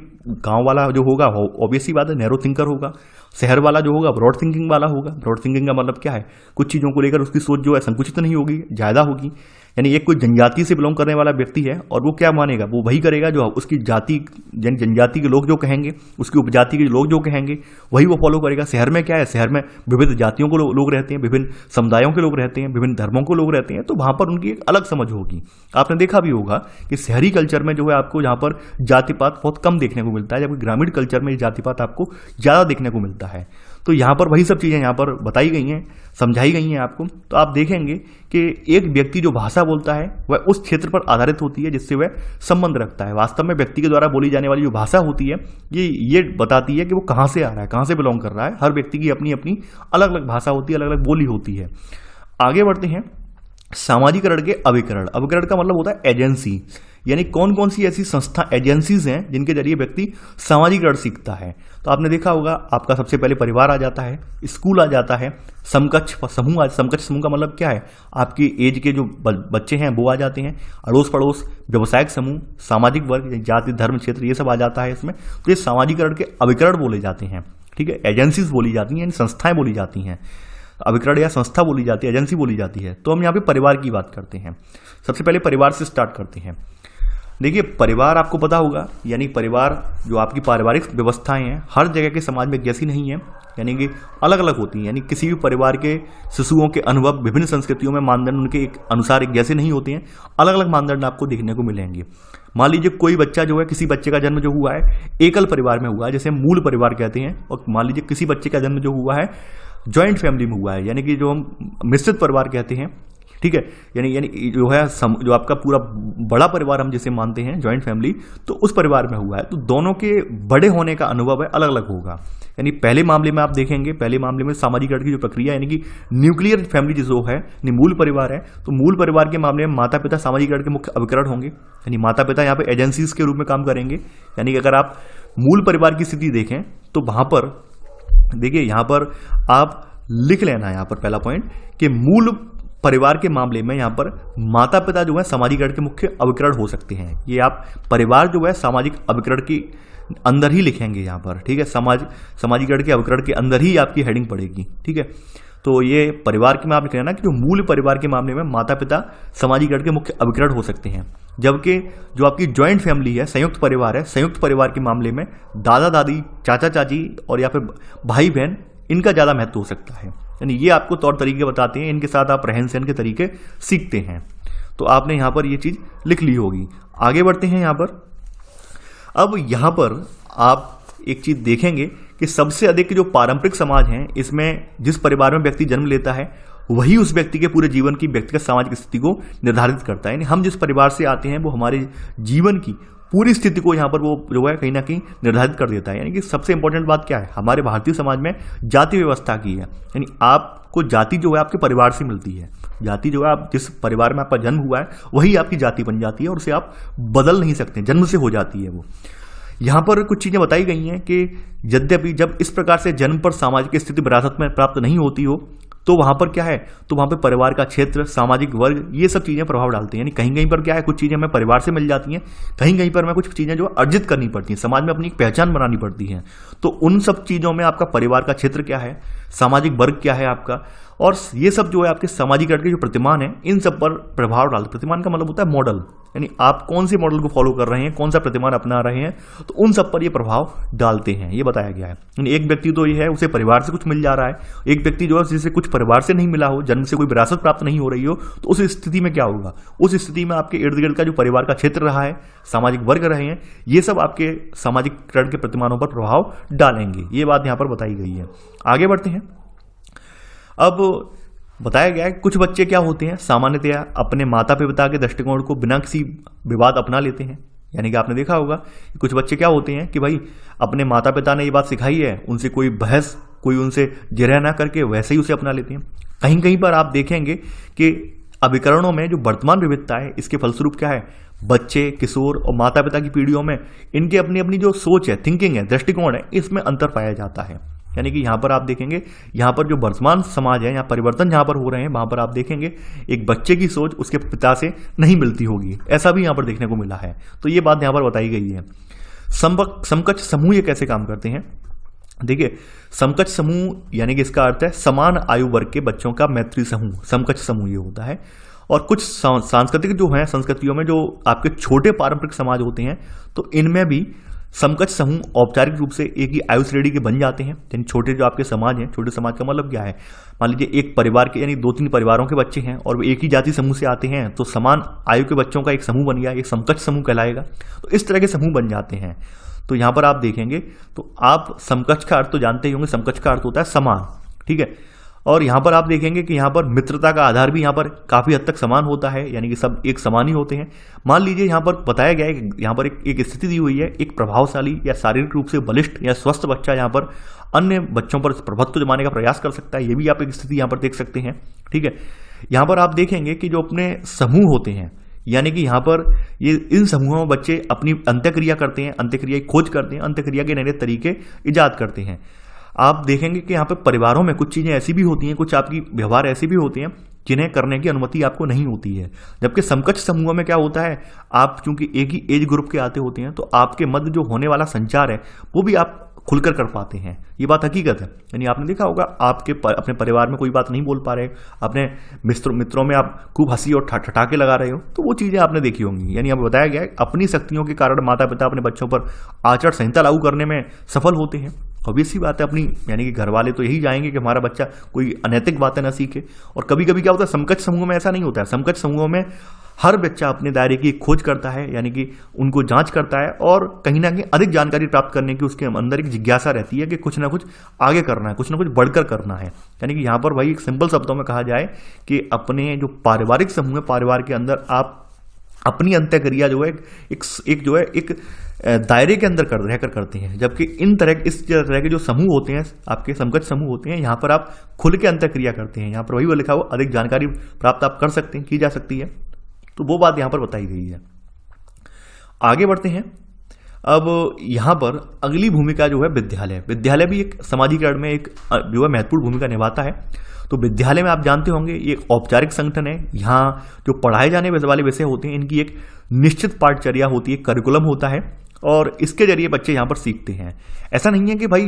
गांव वाला जो होगा वो ऑब्वियसली बात है नैरो थिंकर होगा, शहर वाला जो होगा ब्रॉड थिंकिंग वाला होगा। ब्रॉड थिंकिंग का मतलब क्या है, कुछ चीज़ों को लेकर उसकी सोच जो है संकुचित नहीं होगी, ज़्यादा होगी। यानी एक कोई जनजाति से बिलोंग करने वाला व्यक्ति है और वो क्या मानेगा, वो वही करेगा जो उसकी जाति जनजाति के लोग जो कहेंगे, उसकी उपजाति के लोग जो कहेंगे वही वो फॉलो करेगा। शहर में क्या है, शहर में विविध जातियों को लोग रहते हैं, विभिन्न समुदायों के लोग रहते हैं, विभिन्न धर्मों को लोग रहते हैं, तो वहाँ पर उनकी एक अलग समझ होगी। आपने देखा भी होगा कि शहरी कल्चर में जो है आपको यहाँ पर जातिपात बहुत कम देखने को मिलता है, जबकि ग्रामीण कल्चर में जातिपात आपको ज़्यादा देखने को मिलता है। तो यहाँ पर वही सब चीज़ें यहाँ पर बताई गई हैं, समझाई गई हैं आपको। तो आप देखेंगे कि एक व्यक्ति जो भाषा बोलता है वह उस क्षेत्र पर आधारित होती है जिससे वह संबंध रखता है। वास्तव में व्यक्ति के द्वारा बोली जाने वाली जो भाषा होती है ये बताती है कि वो कहाँ से आ रहा है, कहाँ से बिलोंग कर रहा है। हर व्यक्ति की अपनी अपनी अलग अलग भाषा होती है, अलग अलग बोली होती है। आगे बढ़ते हैं, सामाजिकरण के अभिकरण। अभिकरण का मतलब होता है एजेंसी, यानी कौन कौन सी ऐसी संस्था एजेंसीज हैं जिनके जरिए व्यक्ति सामाजिकरण सीखता है। तो आपने देखा होगा, आपका सबसे पहले परिवार आ जाता है, स्कूल आ जाता है, समकक्ष समूह। समकक्ष समूह का मतलब क्या है, आपकी एज के जो बच्चे हैं वो आ जाते हैं, अड़ोस पड़ोस, व्यवसायिक समूह, सामाजिक वर्ग, जाति धर्म क्षेत्र, ये सब आ जाता है इसमें। तो ये सामाजिकरण के अभिकरण बोले जाते हैं, ठीक है। एजेंसीज बोली जाती हैं, यानी संस्थाएं बोली जाती हैं। अभिकरण या संस्था बोली जाती है, एजेंसी बोली जाती है। तो हम यहाँ पे परिवार की बात करते हैं। सबसे पहले परिवार से स्टार्ट करते हैं। देखिए, परिवार आपको पता होगा, यानी परिवार जो आपकी पारिवारिक व्यवस्थाएं हैं हर जगह के समाज में जैसी नहीं है, यानी कि अलग अलग होती हैं। यानी किसी भी परिवार के शिशुओं के अनुभव विभिन्न संस्कृतियों में मानदंड उनके एक अनुसार एक जैसे नहीं होते हैं, अलग अलग मानदंड आपको देखने को मिलेंगे। मान लीजिए कोई बच्चा जो है, किसी बच्चे का जन्म जो हुआ है एकल परिवार में हुआ है, जैसे मूल परिवार कहते हैं, और मान लीजिए किसी बच्चे का जन्म जो हुआ है जॉइंट फैमिली में हुआ है, यानी कि जो हम मिश्रित परिवार कहते हैं, ठीक है। यानी जो है जो आपका पूरा बड़ा परिवार हम जिसे मानते हैं जॉइंट फैमिली, तो उस परिवार में हुआ है, तो दोनों के बड़े होने का अनुभव है अलग अलग होगा। यानी पहले मामले में आप देखेंगे, पहले मामले में सामाजिकरण की जो प्रक्रिया यानी कि न्यूक्लियर फैमिली जो है, मूल परिवार है, तो मूल परिवार के मामले में माता पिता सामाजिकरण के मुख्य अभिकरण होंगे। यानी माता पिता यहाँ पे एजेंसीज के रूप में काम करेंगे। यानी कि अगर आप मूल परिवार की स्थिति देखें तो वहां पर देखिए, यहाँ पर आप लिख लेना है यहाँ पर पहला पॉइंट कि मूल परिवार के मामले में यहाँ पर माता पिता जो है सामाजिकरण के मुख्य अभिकरण हो सकते हैं। ये आप परिवार जो है सामाजिक अभिकरण के अंदर ही लिखेंगे यहाँ पर, ठीक है। सामाजिकरण के अभिकरण के अंदर ही आपकी हेडिंग पड़ेगी, ठीक है। तो ये परिवार के में आप लिख लेना कि जो मूल परिवार के मामले में माता पिता सामाजिकरण के मुख्य अभिकरण हो सकते हैं, जबकि जो आपकी ज्वाइंट फैमिली है, संयुक्त परिवार है, संयुक्त परिवार के मामले में दादा दादी, चाचा चाची और या फिर भाई बहन, इनका ज़्यादा महत्व हो सकता है। यानी ये आपको तौर तरीके बताते हैं, इनके साथ आप रहन सहन के तरीके सीखते हैं। तो आपने यहाँ पर ये चीज़ लिख ली होगी। आगे बढ़ते हैं यहाँ पर। अब यहाँ पर आप एक चीज़ देखेंगे कि सबसे अधिक जो पारंपरिक समाज हैं, इसमें जिस परिवार में व्यक्ति जन्म लेता है वही उस व्यक्ति के पूरे जीवन की व्यक्तिगत सामाजिक स्थिति को निर्धारित करता है। यानी हम जिस परिवार से आते हैं वो हमारे जीवन की पूरी स्थिति को यहाँ पर वो जो है कहीं ना कहीं निर्धारित कर देता है। यानी कि सबसे इंपॉर्टेंट बात क्या है, हमारे भारतीय समाज में जाति व्यवस्था की है। यानी आपको जाति जो है आपके परिवार से मिलती है। जाति जो है आप जिस परिवार में आपका जन्म हुआ है वही आपकी जाति बन जाती है और उसे आप बदल नहीं सकते, जन्म से हो जाती है वो। यहाँ पर कुछ चीज़ें बताई गई हैं कि यद्यपि जब इस प्रकार से जन्म पर सामाजिक स्थिति विरासत में प्राप्त नहीं होती हो तो वहाँ पर क्या है, तो वहाँ पर परिवार का क्षेत्र, सामाजिक वर्ग, ये सब चीज़ें प्रभाव डालती हैं। यानी कहीं कहीं पर क्या है, कुछ चीज़ें हमें परिवार से मिल जाती हैं, कहीं कहीं पर हमें कुछ चीज़ें जो अर्जित करनी पड़ती हैं, समाज में अपनी एक पहचान बनानी पड़ती है। तो उन सब चीज़ों में आपका परिवार का क्षेत्र क्या है, सामाजिक वर्ग क्या है आपका, और ये सब जो है आपके सामाजिकरण के जो प्रतिमान है इन सब पर प्रभाव डालते। प्रतिमान का मतलब होता है मॉडल, यानी आप कौन से मॉडल को फॉलो कर रहे हैं, कौन सा प्रतिमान अपना रहे हैं, तो उन सब पर ये प्रभाव डालते हैं, ये बताया गया है। यानी एक व्यक्ति तो ये है उसे परिवार से कुछ मिल जा रहा है, एक व्यक्ति जो है जिसे कुछ परिवार से नहीं मिला हो, जन्म से कोई विरासत प्राप्त नहीं हो रही हो, तो उस स्थिति में क्या होगा, उस स्थिति में आपके इर्द गिर्द का जो परिवार का क्षेत्र रहा है, सामाजिक वर्ग रहे हैं, ये सब आपके सामाजिकरण के प्रतिमानों पर प्रभाव डालेंगे। ये बात यहाँ पर बताई गई है। आगे बढ़ते हैं। अब बताया गया है कुछ बच्चे क्या होते हैं, सामान्यतया अपने माता पिता के दृष्टिकोण को बिना किसी विवाद अपना लेते हैं। यानी कि आपने देखा होगा कि कुछ बच्चे क्या होते हैं कि भाई अपने माता पिता ने ये बात सिखाई है, उनसे कोई बहस, कोई उनसे जिरह ना करके वैसे ही उसे अपना लेते हैं। कहीं कहीं पर आप देखेंगे कि अभिकरणों में जो वर्तमान विविधता है, इसके फलस्वरूप क्या है, बच्चे, किशोर और माता पिता की पीढ़ियों में इनके अपनी अपनी जो सोच है, थिंकिंग है, दृष्टिकोण है, इसमें अंतर पाया जाता है। यानी कि यहाँ पर आप देखेंगे, यहाँ पर जो वर्तमान समाज है, यहाँ परिवर्तन जहाँ पर हो रहे हैं, वहाँ पर आप देखेंगे एक बच्चे की सोच उसके पिता से नहीं मिलती होगी, ऐसा भी यहाँ पर देखने को मिला है। तो ये बात यहाँ पर बताई गई है। समकक्ष समूह ये कैसे काम करते हैं, देखिए समकक्ष समूह यानी कि इसका अर्थ है समान आयु वर्ग के बच्चों का मैत्री समूह, समकक्ष समूह ये होता है। और कुछ सांस्कृतिक जो है, संस्कृतियों में जो आपके छोटे पारंपरिक समाज होते हैं, तो इनमें भी समकक्ष समूह औपचारिक रूप से एक ही आयु श्रेणी के बन जाते हैं। यानी छोटे जो आपके समाज हैं, छोटे समाज का मतलब क्या है, मान लीजिए एक परिवार के यानी 2-3 परिवारों के बच्चे हैं और वो एक ही जाति समूह से आते हैं, तो समान आयु के बच्चों का एक समूह बन गया, एक समकक्ष समूह कहलाएगा। तो इस तरह के समूह बन जाते हैं। तो यहाँ पर आप देखेंगे तो आप समकक्ष का अर्थ तो जानते ही होंगे, समकक्ष का अर्थ होता है समान, ठीक है। और यहाँ पर आप देखेंगे कि यहाँ पर मित्रता का आधार भी यहाँ पर काफ़ी हद तक समान होता है, यानी कि सब एक समान ही होते हैं। मान लीजिए यहाँ पर बताया गया है कि यहाँ पर एक स्थिति दी हुई है, एक प्रभावशाली या शारीरिक रूप से बलिष्ठ या स्वस्थ बच्चा यहाँ पर अन्य बच्चों पर प्रभुत्व जमाने का प्रयास कर सकता है, ये भी आप एक स्थिति यहाँ पर देख सकते हैं, ठीक है। यहाँ पर आप देखेंगे कि जो अपने समूह होते हैं, यानी कि यहाँ पर ये इन समूहों में बच्चे अपनी अंत्यक्रिया करते हैं, अंत्यक्रिया की खोज करते हैं, अंत्यक्रिया के नए नए तरीके ईजाद करते हैं। आप देखेंगे कि यहाँ पे परिवारों में कुछ चीज़ें ऐसी भी होती हैं, कुछ आपकी व्यवहार ऐसी भी होती हैं जिन्हें करने की अनुमति आपको नहीं होती है। जबकि समकक्ष समूह में क्या होता है, आप चूंकि एक ही एज ग्रुप के आते होते हैं, तो आपके मध्य जो होने वाला संचार है वो भी आप खुलकर कर पाते हैं। ये बात हकीकत है। यानी आपने देखा होगा आपके अपने परिवार में कोई बात नहीं बोल पा रहे, अपने मित्रों में आप खूब हंसी और ठठाके लगा रहे हो, तो वो चीज़ें आपने देखी होंगी। यानी अब बताया गया है अपनी शक्तियों के कारण माता पिता अपने बच्चों पर आचार संहिता लागू करने में सफल होते हैं। ऑब्वियस सी बात है, अपनी यानी कि घर वाले तो यही चाहेंगे कि हमारा बच्चा कोई अनैतिक बातें ना सीखे। और कभी कभी क्या होता है, समकक्ष समूह में ऐसा नहीं होता है। समकक्ष समूहों में हर बच्चा अपने दायरे की खोज करता है, यानी कि उनको जांच करता है और कहीं ना कहीं अधिक जानकारी प्राप्त करने की उसके अंदर एक जिज्ञासा रहती है कि कुछ ना कुछ आगे करना है, कुछ ना कुछ बढ़कर करना है। यानी कि यहाँ पर वही एक सिंपल शब्दों में कहा जाए कि अपने जो पारिवारिक समूह है, परिवार के अंदर आप अपनी अंत्यक्रिया जो है एक दायरे के अंदर रहकर करते हैं। जबकि इस तरह के जो समूह होते हैं, आपके समकक्ष समूह होते हैं, यहाँ पर आप खुल के अंत्यक्रिया करते हैं। यहाँ पर वही लिखा हुआ अधिक जानकारी प्राप्त आप कर सकते हैं, की जा सकती है। तो वो बात यहाँ पर बताई गई है। आगे बढ़ते हैं। अब यहाँ पर अगली भूमिका जो है विद्यालय भी एक सामाजिकरण में एक जो है महत्वपूर्ण भूमिका निभाता है। तो विद्यालय में आप जानते होंगे ये एक औपचारिक संगठन है। यहाँ जो पढ़ाए जाने वाले विषय होते हैं, इनकी एक निश्चित पाठचर्या होती है, करिकुलम होता है और इसके जरिए बच्चे यहाँ पर सीखते हैं। ऐसा नहीं है कि भाई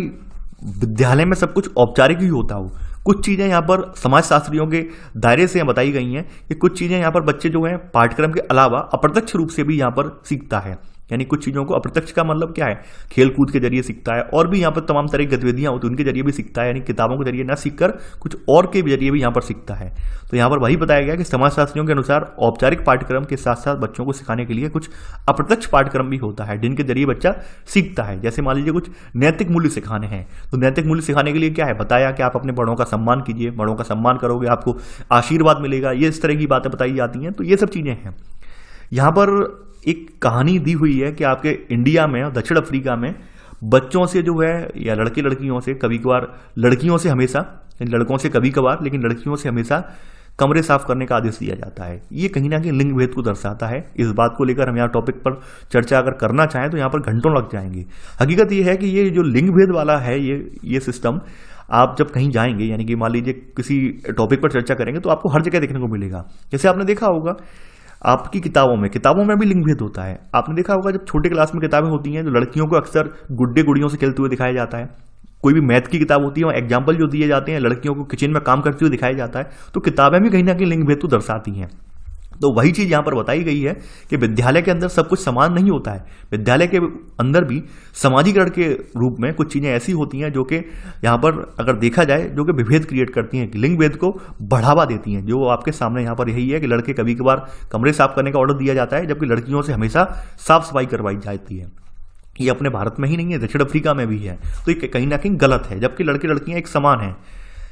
विद्यालय में सब कुछ औपचारिक ही होता हो। कुछ चीज़ें यहाँ पर समाजशास्त्रियों के दायरे से बताई गई हैं कि कुछ चीज़ें यहाँ पर बच्चे जो हैं पाठ्यक्रम के अलावा अप्रत्यक्ष रूप से भी यहाँ पर सीखता है। यानी कुछ चीज़ों को अप्रत्यक्ष का मतलब क्या है, खेल कूद के जरिए सीखता है और भी यहाँ पर तमाम तरह की गतिविधियाँ होती हैं उनके जरिए भी सीखता है। यानी किताबों के जरिए ना सीखकर कुछ और के जरिए भी यहाँ पर सीखता है। तो यहाँ पर वही बताया गया कि समाजशास्त्रियों के अनुसार औपचारिक पाठ्यक्रम के साथ साथ बच्चों को सिखाने के लिए कुछ अप्रत्यक्ष पाठ्यक्रम भी होता है जिनके जरिए बच्चा सीखता है। जैसे मान लीजिए कुछ नैतिक मूल्य सिखाने हैं, तो नैतिक मूल्य सिखाने के लिए क्या है, बताया कि आप अपने बड़ों का सम्मान कीजिए, बड़ों का सम्मान करोगे आपको आशीर्वाद मिलेगा, ये इस तरह की बातें बताई जाती हैं। तो ये सब चीज़ें हैं। यहाँ पर एक कहानी दी हुई है कि आपके इंडिया में और दक्षिण अफ्रीका में बच्चों से जो है या लड़के लड़कियों से कभी कभार, लड़कियों से हमेशा, लड़कों से कभी कभार, लेकिन लड़कियों से हमेशा कमरे साफ करने का आदेश दिया जाता है। ये कहीं ना कहीं लिंग भेद को दर्शाता है। इस बात को लेकर हम यहाँ टॉपिक पर चर्चा अगर करना चाहें तो यहाँ पर घंटों लग जाएंगे। हकीकत ये है कि ये जो लिंग भेद वाला है ये सिस्टम आप जब कहीं जाएंगे, यानी कि मान लीजिए किसी टॉपिक पर चर्चा करेंगे तो आपको हर जगह देखने को मिलेगा। जैसे आपने देखा होगा आपकी किताबों में भी लिंग भेद होता है। आपने देखा होगा जब छोटे क्लास में किताबें होती हैं तो लड़कियों को अक्सर गुड्डे गुड़ियों से खेलते हुए दिखाया जाता है, कोई भी मैथ की किताब होती है, एग्जाम्पल जो दिए जाते हैं, लड़कियों को किचन में काम करते हुए दिखाया जाता है, तो किताबें भी कहीं ना कहीं लिंग भेद को दर्शाती हैं। तो वही चीज यहां पर बताई गई है कि विद्यालय के अंदर सब कुछ समान नहीं होता है। विद्यालय के अंदर भी समाजीकरण के रूप में कुछ चीजें ऐसी होती हैं जो कि यहां पर अगर देखा जाए जो कि विभेद क्रिएट करती हैं, लिंग भेद को बढ़ावा देती हैं। जो आपके सामने यहां पर यही है कि लड़के कभी कभार कमरे साफ करने का ऑर्डर दिया जाता है, जबकि लड़कियों से हमेशा साफ सफाई करवाई जाती है। ये अपने भारत में ही नहीं है, दक्षिण अफ्रीका में भी है। तो ये कहीं ना कहीं गलत है, जबकि लड़के लड़कियां एक समान हैं।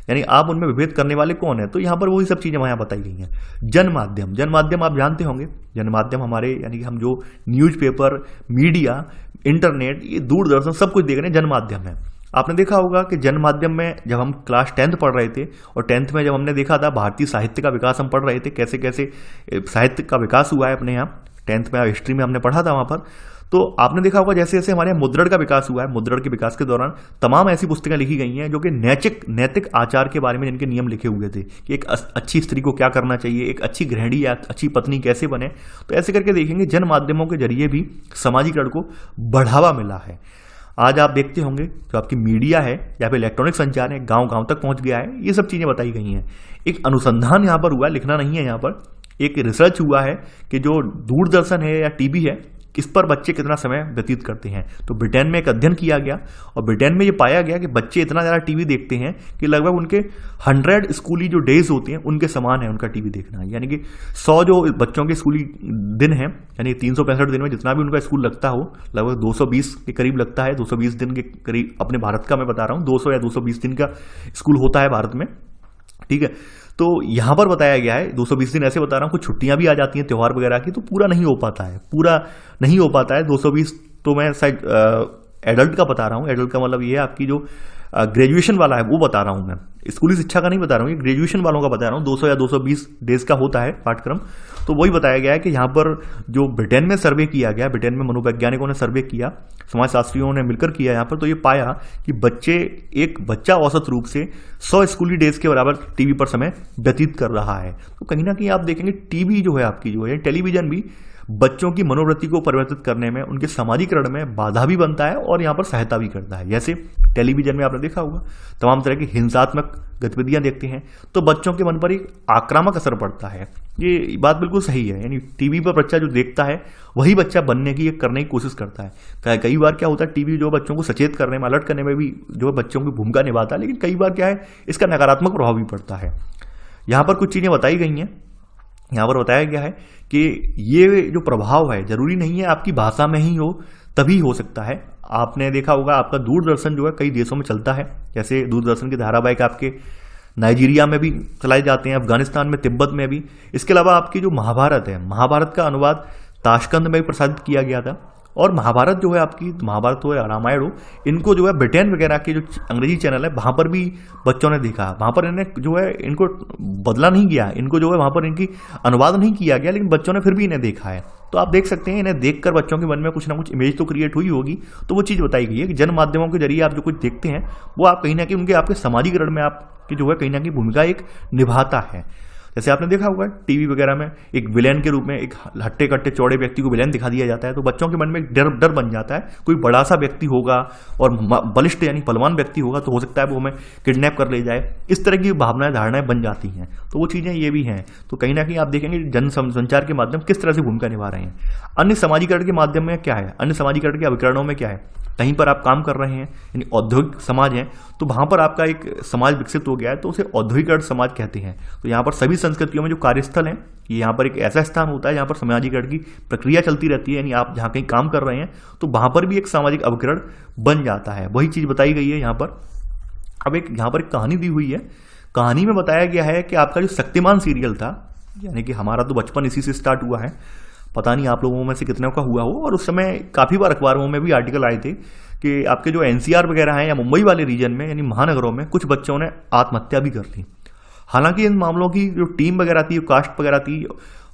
यानी आप उनमें विभेद करने वाले कौन है? तो यहाँ पर वही सब चीजें वहां बताई गई हैं। जन माध्यम आप जानते होंगे, जन माध्यम हमारे यानी कि हम जो न्यूज़पेपर, मीडिया, इंटरनेट, ये दूरदर्शन सब कुछ देख रहे हैं, जन माध्यम है। आपने देखा होगा कि जन माध्यम में जब हम क्लास 10th पढ़ रहे थे और 10th में जब हमने देखा था भारतीय साहित्य का विकास हम पढ़ रहे थे, कैसे कैसे साहित्य का विकास हुआ है अपने यहाँ, 10th में हिस्ट्री में हमने पढ़ा था वहां पर। तो आपने देखा होगा जैसे जैसे हमारे मुद्रण का विकास हुआ है, मुद्रण के विकास के दौरान तमाम ऐसी पुस्तकें लिखी गई हैं जो कि नैतिक आचार के बारे में जिनके नियम लिखे हुए थे कि एक अच्छी स्त्री को क्या करना चाहिए, एक अच्छी गृहिणी या अच्छी पत्नी कैसे बने। तो ऐसे करके देखेंगे जन माध्यमों के जरिए भी समाजीकरण को बढ़ावा मिला है। आज आप देखते होंगे जो आपकी मीडिया है या फिर इलेक्ट्रॉनिक संचार है, गांव गांव तक पहुंच गया है। ये सब चीजें बताई गई हैं। एक अनुसंधान यहां पर हुआ है, लिखना नहीं है, यहां पर एक रिसर्च हुआ है कि जो दूरदर्शन है या टीवी है, इस पर बच्चे कितना समय व्यतीत करते हैं। तो ब्रिटेन में एक अध्ययन किया गया और ब्रिटेन में ये पाया गया कि बच्चे इतना ज़्यादा टीवी देखते हैं कि लगभग उनके 100 स्कूली जो डेज होते हैं उनके समान है उनका टीवी देखना। यानी कि 100 जो बच्चों के स्कूली दिन हैं, यानी 365 दिन में जितना भी उनका स्कूल लगता हो, लगभग 220 के करीब लगता है, 220 दिन के करीब। अपने भारत का मैं बता रहा हूँ, 200 या 220 दिन का स्कूल होता है भारत में, ठीक है। तो यहां पर बताया गया है 220 दिन, ऐसे बता रहा हूं, कुछ छुट्टियां भी आ जाती हैं त्योहार वगैरह की, तो पूरा नहीं हो पाता है 220। तो मैं शायद एडल्ट का बता रहा हूं। एडल्ट का मतलब ये है आपकी जो ग्रेजुएशन वाला है वो बता रहा हूं मैं, स्कूली शिक्षा का नहीं बता रहा हूं, ये ग्रेजुएशन वालों का बता रहा हूं। 200 या 220 डेज का होता है पाठ्यक्रम। तो वही बताया गया है कि यहाँ पर जो ब्रिटेन में सर्वे किया गया, ब्रिटेन में मनोवैज्ञानिकों ने सर्वे किया, समाजशास्त्रियों ने मिलकर किया यहाँ पर, तो ये पाया कि एक बच्चा औसत रूप से 100 स्कूली डेज के बराबर टीवी पर समय व्यतीत कर रहा है। तो कहीं ना कहीं आप देखेंगे टीवी जो है आपकी जो है टेलीविजन भी बच्चों की मनोवृत्ति को परिवर्तित करने में, उनके समाजीकरण में बाधा भी बनता है और यहाँ पर सहायता भी करता है। जैसे टेलीविजन में आपने देखा होगा तमाम तरह की हिंसात्मक गतिविधियां देखते हैं तो बच्चों के मन पर एक आक्रामक असर पड़ता है। ये बात बिल्कुल सही है। यानी टीवी पर बच्चा जो देखता है वही बच्चा बनने की करने की कोशिश करता है। कई बार क्या होता है, टीवी जो बच्चों को सचेत करने में, अलर्ट करने में भी जो बच्चों की भूमिका निभाता है, लेकिन कई बार क्या है इसका नकारात्मक प्रभाव भी पड़ता है। यहाँ पर कुछ चीजें बताई गई हैं। यहाँ पर बताया गया है कि ये जो प्रभाव है जरूरी नहीं है आपकी भाषा में ही हो तभी हो सकता है। आपने देखा होगा आपका दूरदर्शन जो है कई देशों में चलता है, जैसे दूरदर्शन के धारावाहिक आपके नाइजीरिया में भी चलाए जाते हैं, अफगानिस्तान में, तिब्बत में भी। इसके अलावा आपकी जो महाभारत है, महाभारत का अनुवाद ताशकंद में भी प्रसारित किया गया था। और महाभारत जो है आपकी, महाभारत हो या रामायण हो, इनको जो है ब्रिटेन वगैरह के जो अंग्रेजी चैनल है वहां पर भी बच्चों ने देखा। वहां पर इन्हें जो है इनको बदला नहीं गया, इनको जो है वहां पर इनकी अनुवाद नहीं किया गया, लेकिन बच्चों ने फिर भी इन्हें देखा है। तो आप देख सकते हैं इन्हें देखकर बच्चों के मन में कुछ ना कुछ इमेज तो क्रिएट हुई होगी। तो वो चीज़ बताई गई है कि जन माध्यमों के जरिए आप जो कुछ देखते हैं वो आप कहीं ना कहीं उनके आपके समाजीकरण में आपकी जो है कहीं ना कहीं भूमिका एक निभाता है। जैसे आपने देखा होगा टीवी वगैरह में एक विलेन के रूप में एक हट्टे कट्टे चौड़े व्यक्ति को विलेन दिखा दिया जाता है, तो बच्चों के मन में एक डर बन जाता है। कोई बड़ा सा व्यक्ति होगा और बलिष्ठ यानी बलवान व्यक्ति होगा तो हो सकता है वो हमें किडनैप कर ले जाए, इस तरह की भावनाएं, धारणाएं बन जाती हैं। तो वो चीज़ें ये भी हैं। तो कहीं ना कहीं आप देखेंगे जन संचार के माध्यम किस तरह से भूमिका निभा रहे हैं। अन्य समाजीकरण के माध्यम में क्या है, अन्य समाजीकरण के अभिकरणों में क्या है, कहीं पर आप काम कर रहे हैं यानी औद्योगिक समाज है तो वहां पर आपका एक समाज विकसित हो गया है तो उसे औद्योगिकरण समाज कहते हैं। तो यहाँ पर सभी संस्कृतियों में जो कार्यस्थल है ये यहाँ पर एक ऐसा स्थान होता है जहाँ पर समाजीकरण की प्रक्रिया चलती रहती है। यानी आप जहाँ कहीं काम कर रहे हैं तो वहां पर भी एक सामाजिक अभिकरण बन जाता है। वही चीज बताई गई है यहाँ पर। अब यहाँ पर एक कहानी दी हुई है। कहानी में बताया गया है कि आपका जो शक्तिमान सीरियल था, यानी कि हमारा तो बचपन इसी से स्टार्ट हुआ है, पता नहीं आप लोगों में से कितने का हुआ हो, और उस समय काफ़ी बार अखबारों में भी आर्टिकल आए थे कि आपके जो एनसीआर वगैरह हैं या मुंबई वाले रीजन में यानी महानगरों में कुछ बच्चों ने आत्महत्या भी कर ली। हालांकि इन मामलों की जो टीम वगैरह थी, कास्ट वगैरह थी,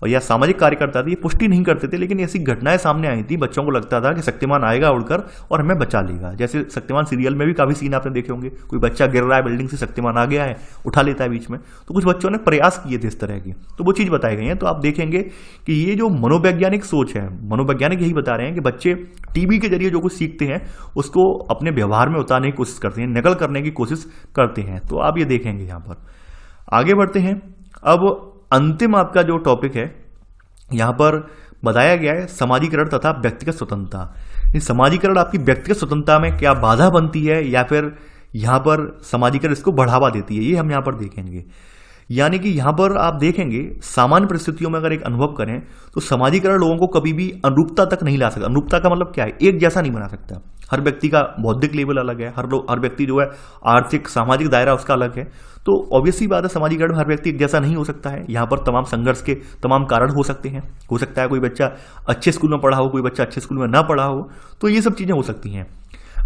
और या सामाजिक कार्यकर्ता थे, ये पुष्टि नहीं करते थे, लेकिन ऐसी घटनाएं सामने आई थी, बच्चों को लगता था कि शक्तिमान आएगा उड़कर और हमें बचा लेगा। जैसे शक्तिमान सीरियल में भी काफी सीन आपने देखे होंगे, कोई बच्चा गिर रहा है बिल्डिंग से, शक्तिमान आ गया है, उठा लेता है बीच में। तो कुछ बच्चों ने प्रयास किए थे इस तरह की, तो वो चीज बताई गई है। तो आप देखेंगे कि ये जो मनोवैज्ञानिक सोच है, मनोवैज्ञानिक यही बता रहे हैं कि बच्चे टीवी के जरिए जो कुछ सीखते हैं उसको अपने व्यवहार में उतारने की कोशिश करते हैं, नकल करने की कोशिश करते हैं। तो आप ये देखेंगे। यहां पर आगे बढ़ते हैं। अब अंतिम आपका जो टॉपिक है यहां पर बताया गया है समाजीकरण तथा व्यक्तिगत स्वतंत्रता। समाजीकरण आपकी व्यक्तिगत स्वतंत्रता में क्या बाधा बनती है या फिर यहां पर समाजीकरण इसको बढ़ावा देती है, ये हम यहां पर देखेंगे। यानी कि यहां पर आप देखेंगे सामान्य परिस्थितियों में अगर एक अनुभव करें तो समाजीकरण लोगों को कभी भी अनुरूपता तक नहीं ला सकता। अनुरूपता का मतलब क्या है, एक जैसा नहीं बना सकता। हर व्यक्ति का बौद्धिक लेवल अलग है, हर व्यक्ति जो है आर्थिक सामाजिक दायरा उसका अलग है। तो ऑब्वियसली बात है समाजीकरण हर व्यक्ति एक जैसा नहीं हो सकता है। यहाँ पर तमाम संघर्ष के तमाम कारण हो सकते हैं। हो सकता है कोई बच्चा अच्छे स्कूल में पढ़ा हो, कोई बच्चा अच्छे स्कूल में ना पढ़ा हो, तो ये सब चीजें हो सकती हैं।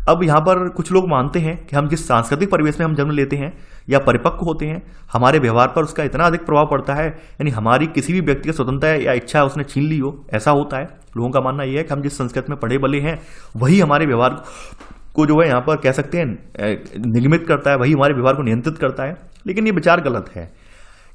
अब यहाँ पर कुछ लोग मानते हैं कि हम जिस सांस्कृतिक परिवेश में हम जन्म लेते हैं या परिपक्व होते हैं, हमारे व्यवहार पर उसका इतना अधिक प्रभाव पड़ता है, यानी हमारी किसी भी व्यक्ति की स्वतंत्रता या इच्छा उसने छीन ली हो, ऐसा होता है। लोगों का मानना यह है कि हम जिस संस्कृति में पढ़े बले हैं वही हमारे व्यवहार को जो है यहाँ पर कह सकते हैं निगमित करता है, वही हमारे व्यवहार को नियंत्रित करता है। लेकिन ये विचार गलत है।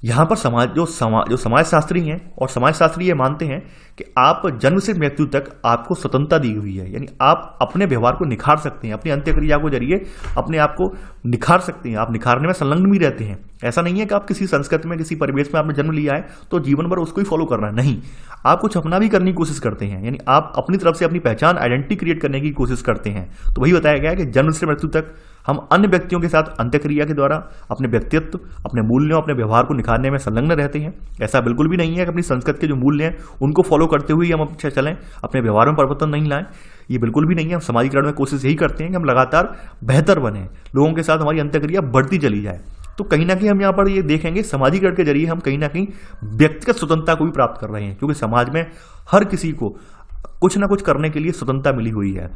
यहाँ पर जो समाजशास्त्री हैं और समाजशास्त्री ये मानते हैं कि आप जन्म से मृत्यु तक आपको स्वतंत्रता दी हुई है, यानी आप अपने व्यवहार को निखार सकते हैं, अपनी अंत्यक्रिया को जरिए अपने आप को निखार सकते हैं। आप निखारने में संलग्न भी रहते हैं। ऐसा नहीं है कि आप किसी संस्कृति में किसी परिवेश में आपने जन्म लिया है तो जीवन भर उसको ही फॉलो करना है, नहीं। आप कुछ अपना भी करने की कोशिश करते हैं, यानी आप अपनी तरफ से अपनी पहचान आइडेंटिटी क्रिएट करने की कोशिश करते हैं। तो वही बताया गया है कि जन्म से मृत्यु तक हम अन्य व्यक्तियों के साथ अंत्यक्रिया के द्वारा अपने व्यक्तित्व, अपने मूल्यों, अपने व्यवहार को निखारने में संलग्न रहते हैं। ऐसा बिल्कुल भी नहीं है कि अपनी संस्कृति के जो मूल्य हैं उनको फॉलो करते हुए हम अच्छा चलें, अपने व्यवहार में परिवर्तन नहीं लाएं, ये बिल्कुल भी नहीं है। हम समाजीकरण में कोशिश यही करते हैं कि हम लगातार बेहतर बने, लोगों के साथ हमारी अंत्यक्रिया बढ़ती चली जाए। तो कहीं ना कहीं हम यहाँ पर ये देखेंगे समाजीकरण के जरिए हम कहीं ना कहीं व्यक्तिगत स्वतंत्रता को भी प्राप्त कर रहे हैं, क्योंकि समाज में हर किसी को कुछ ना कुछ करने के लिए स्वतंत्रता मिली हुई है।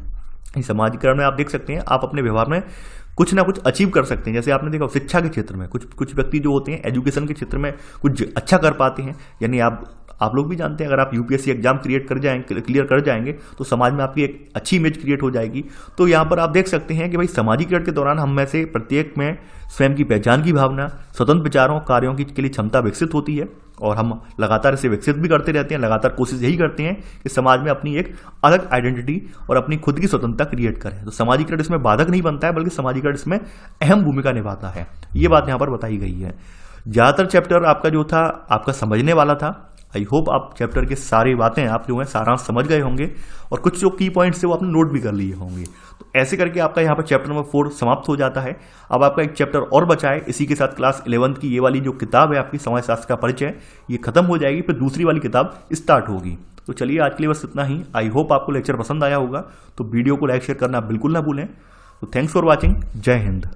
समाजीकरण में आप देख सकते हैं आप अपने व्यवहार में कुछ ना कुछ अचीव कर सकते हैं। जैसे आपने देखा शिक्षा के क्षेत्र में कुछ व्यक्ति जो होते हैं एजुकेशन के क्षेत्र में कुछ अच्छा कर पाते हैं, यानी आप लोग भी जानते हैं अगर आप यूपीएससी एग्जाम क्लियर कर जाएंगे तो समाज में आपकी एक अच्छी इमेज क्रिएट हो जाएगी। तो यहाँ पर आप देख सकते हैं कि भाई समाजीकरण के दौरान हम में से प्रत्येक में स्वयं की पहचान की भावना, स्वतंत्र विचारों कार्यों के लिए क्षमता विकसित होती है और हम लगातार इसे विकसित भी करते रहते हैं। लगातार कोशिश यही करते हैं कि समाज में अपनी एक अलग आइडेंटिटी और अपनी खुद की स्वतंत्रता क्रिएट करें। तो समाजीकरण इसमें बाधक नहीं बनता है, बल्कि समाजीकरण इसमें अहम भूमिका निभाता है। ये बात यहाँ पर बताई गई है। ज्यादातर चैप्टर आपका जो था आपका समझने वाला था। आई होप आप चैप्टर के सारी बातें आप जो है सारांश समझ गए होंगे और कुछ जो की पॉइंट्स है वो आपने नोट भी कर लिए होंगे। तो ऐसे करके आपका यहाँ पर चैप्टर नंबर 4 समाप्त हो जाता है। अब आपका एक चैप्टर और बचा है, इसी के साथ क्लास 11 की ये वाली जो किताब है आपकी समाजशास्त्र का परिचय, ये खत्म हो जाएगी, फिर दूसरी वाली किताब स्टार्ट होगी। तो चलिए आज के लिए बस इतना ही। आई होप आपको लेक्चर पसंद आया होगा, तो वीडियो को लाइक शेयर करना बिल्कुल ना भूलें। तो थैंक्स फॉर वॉचिंग। जय हिंद।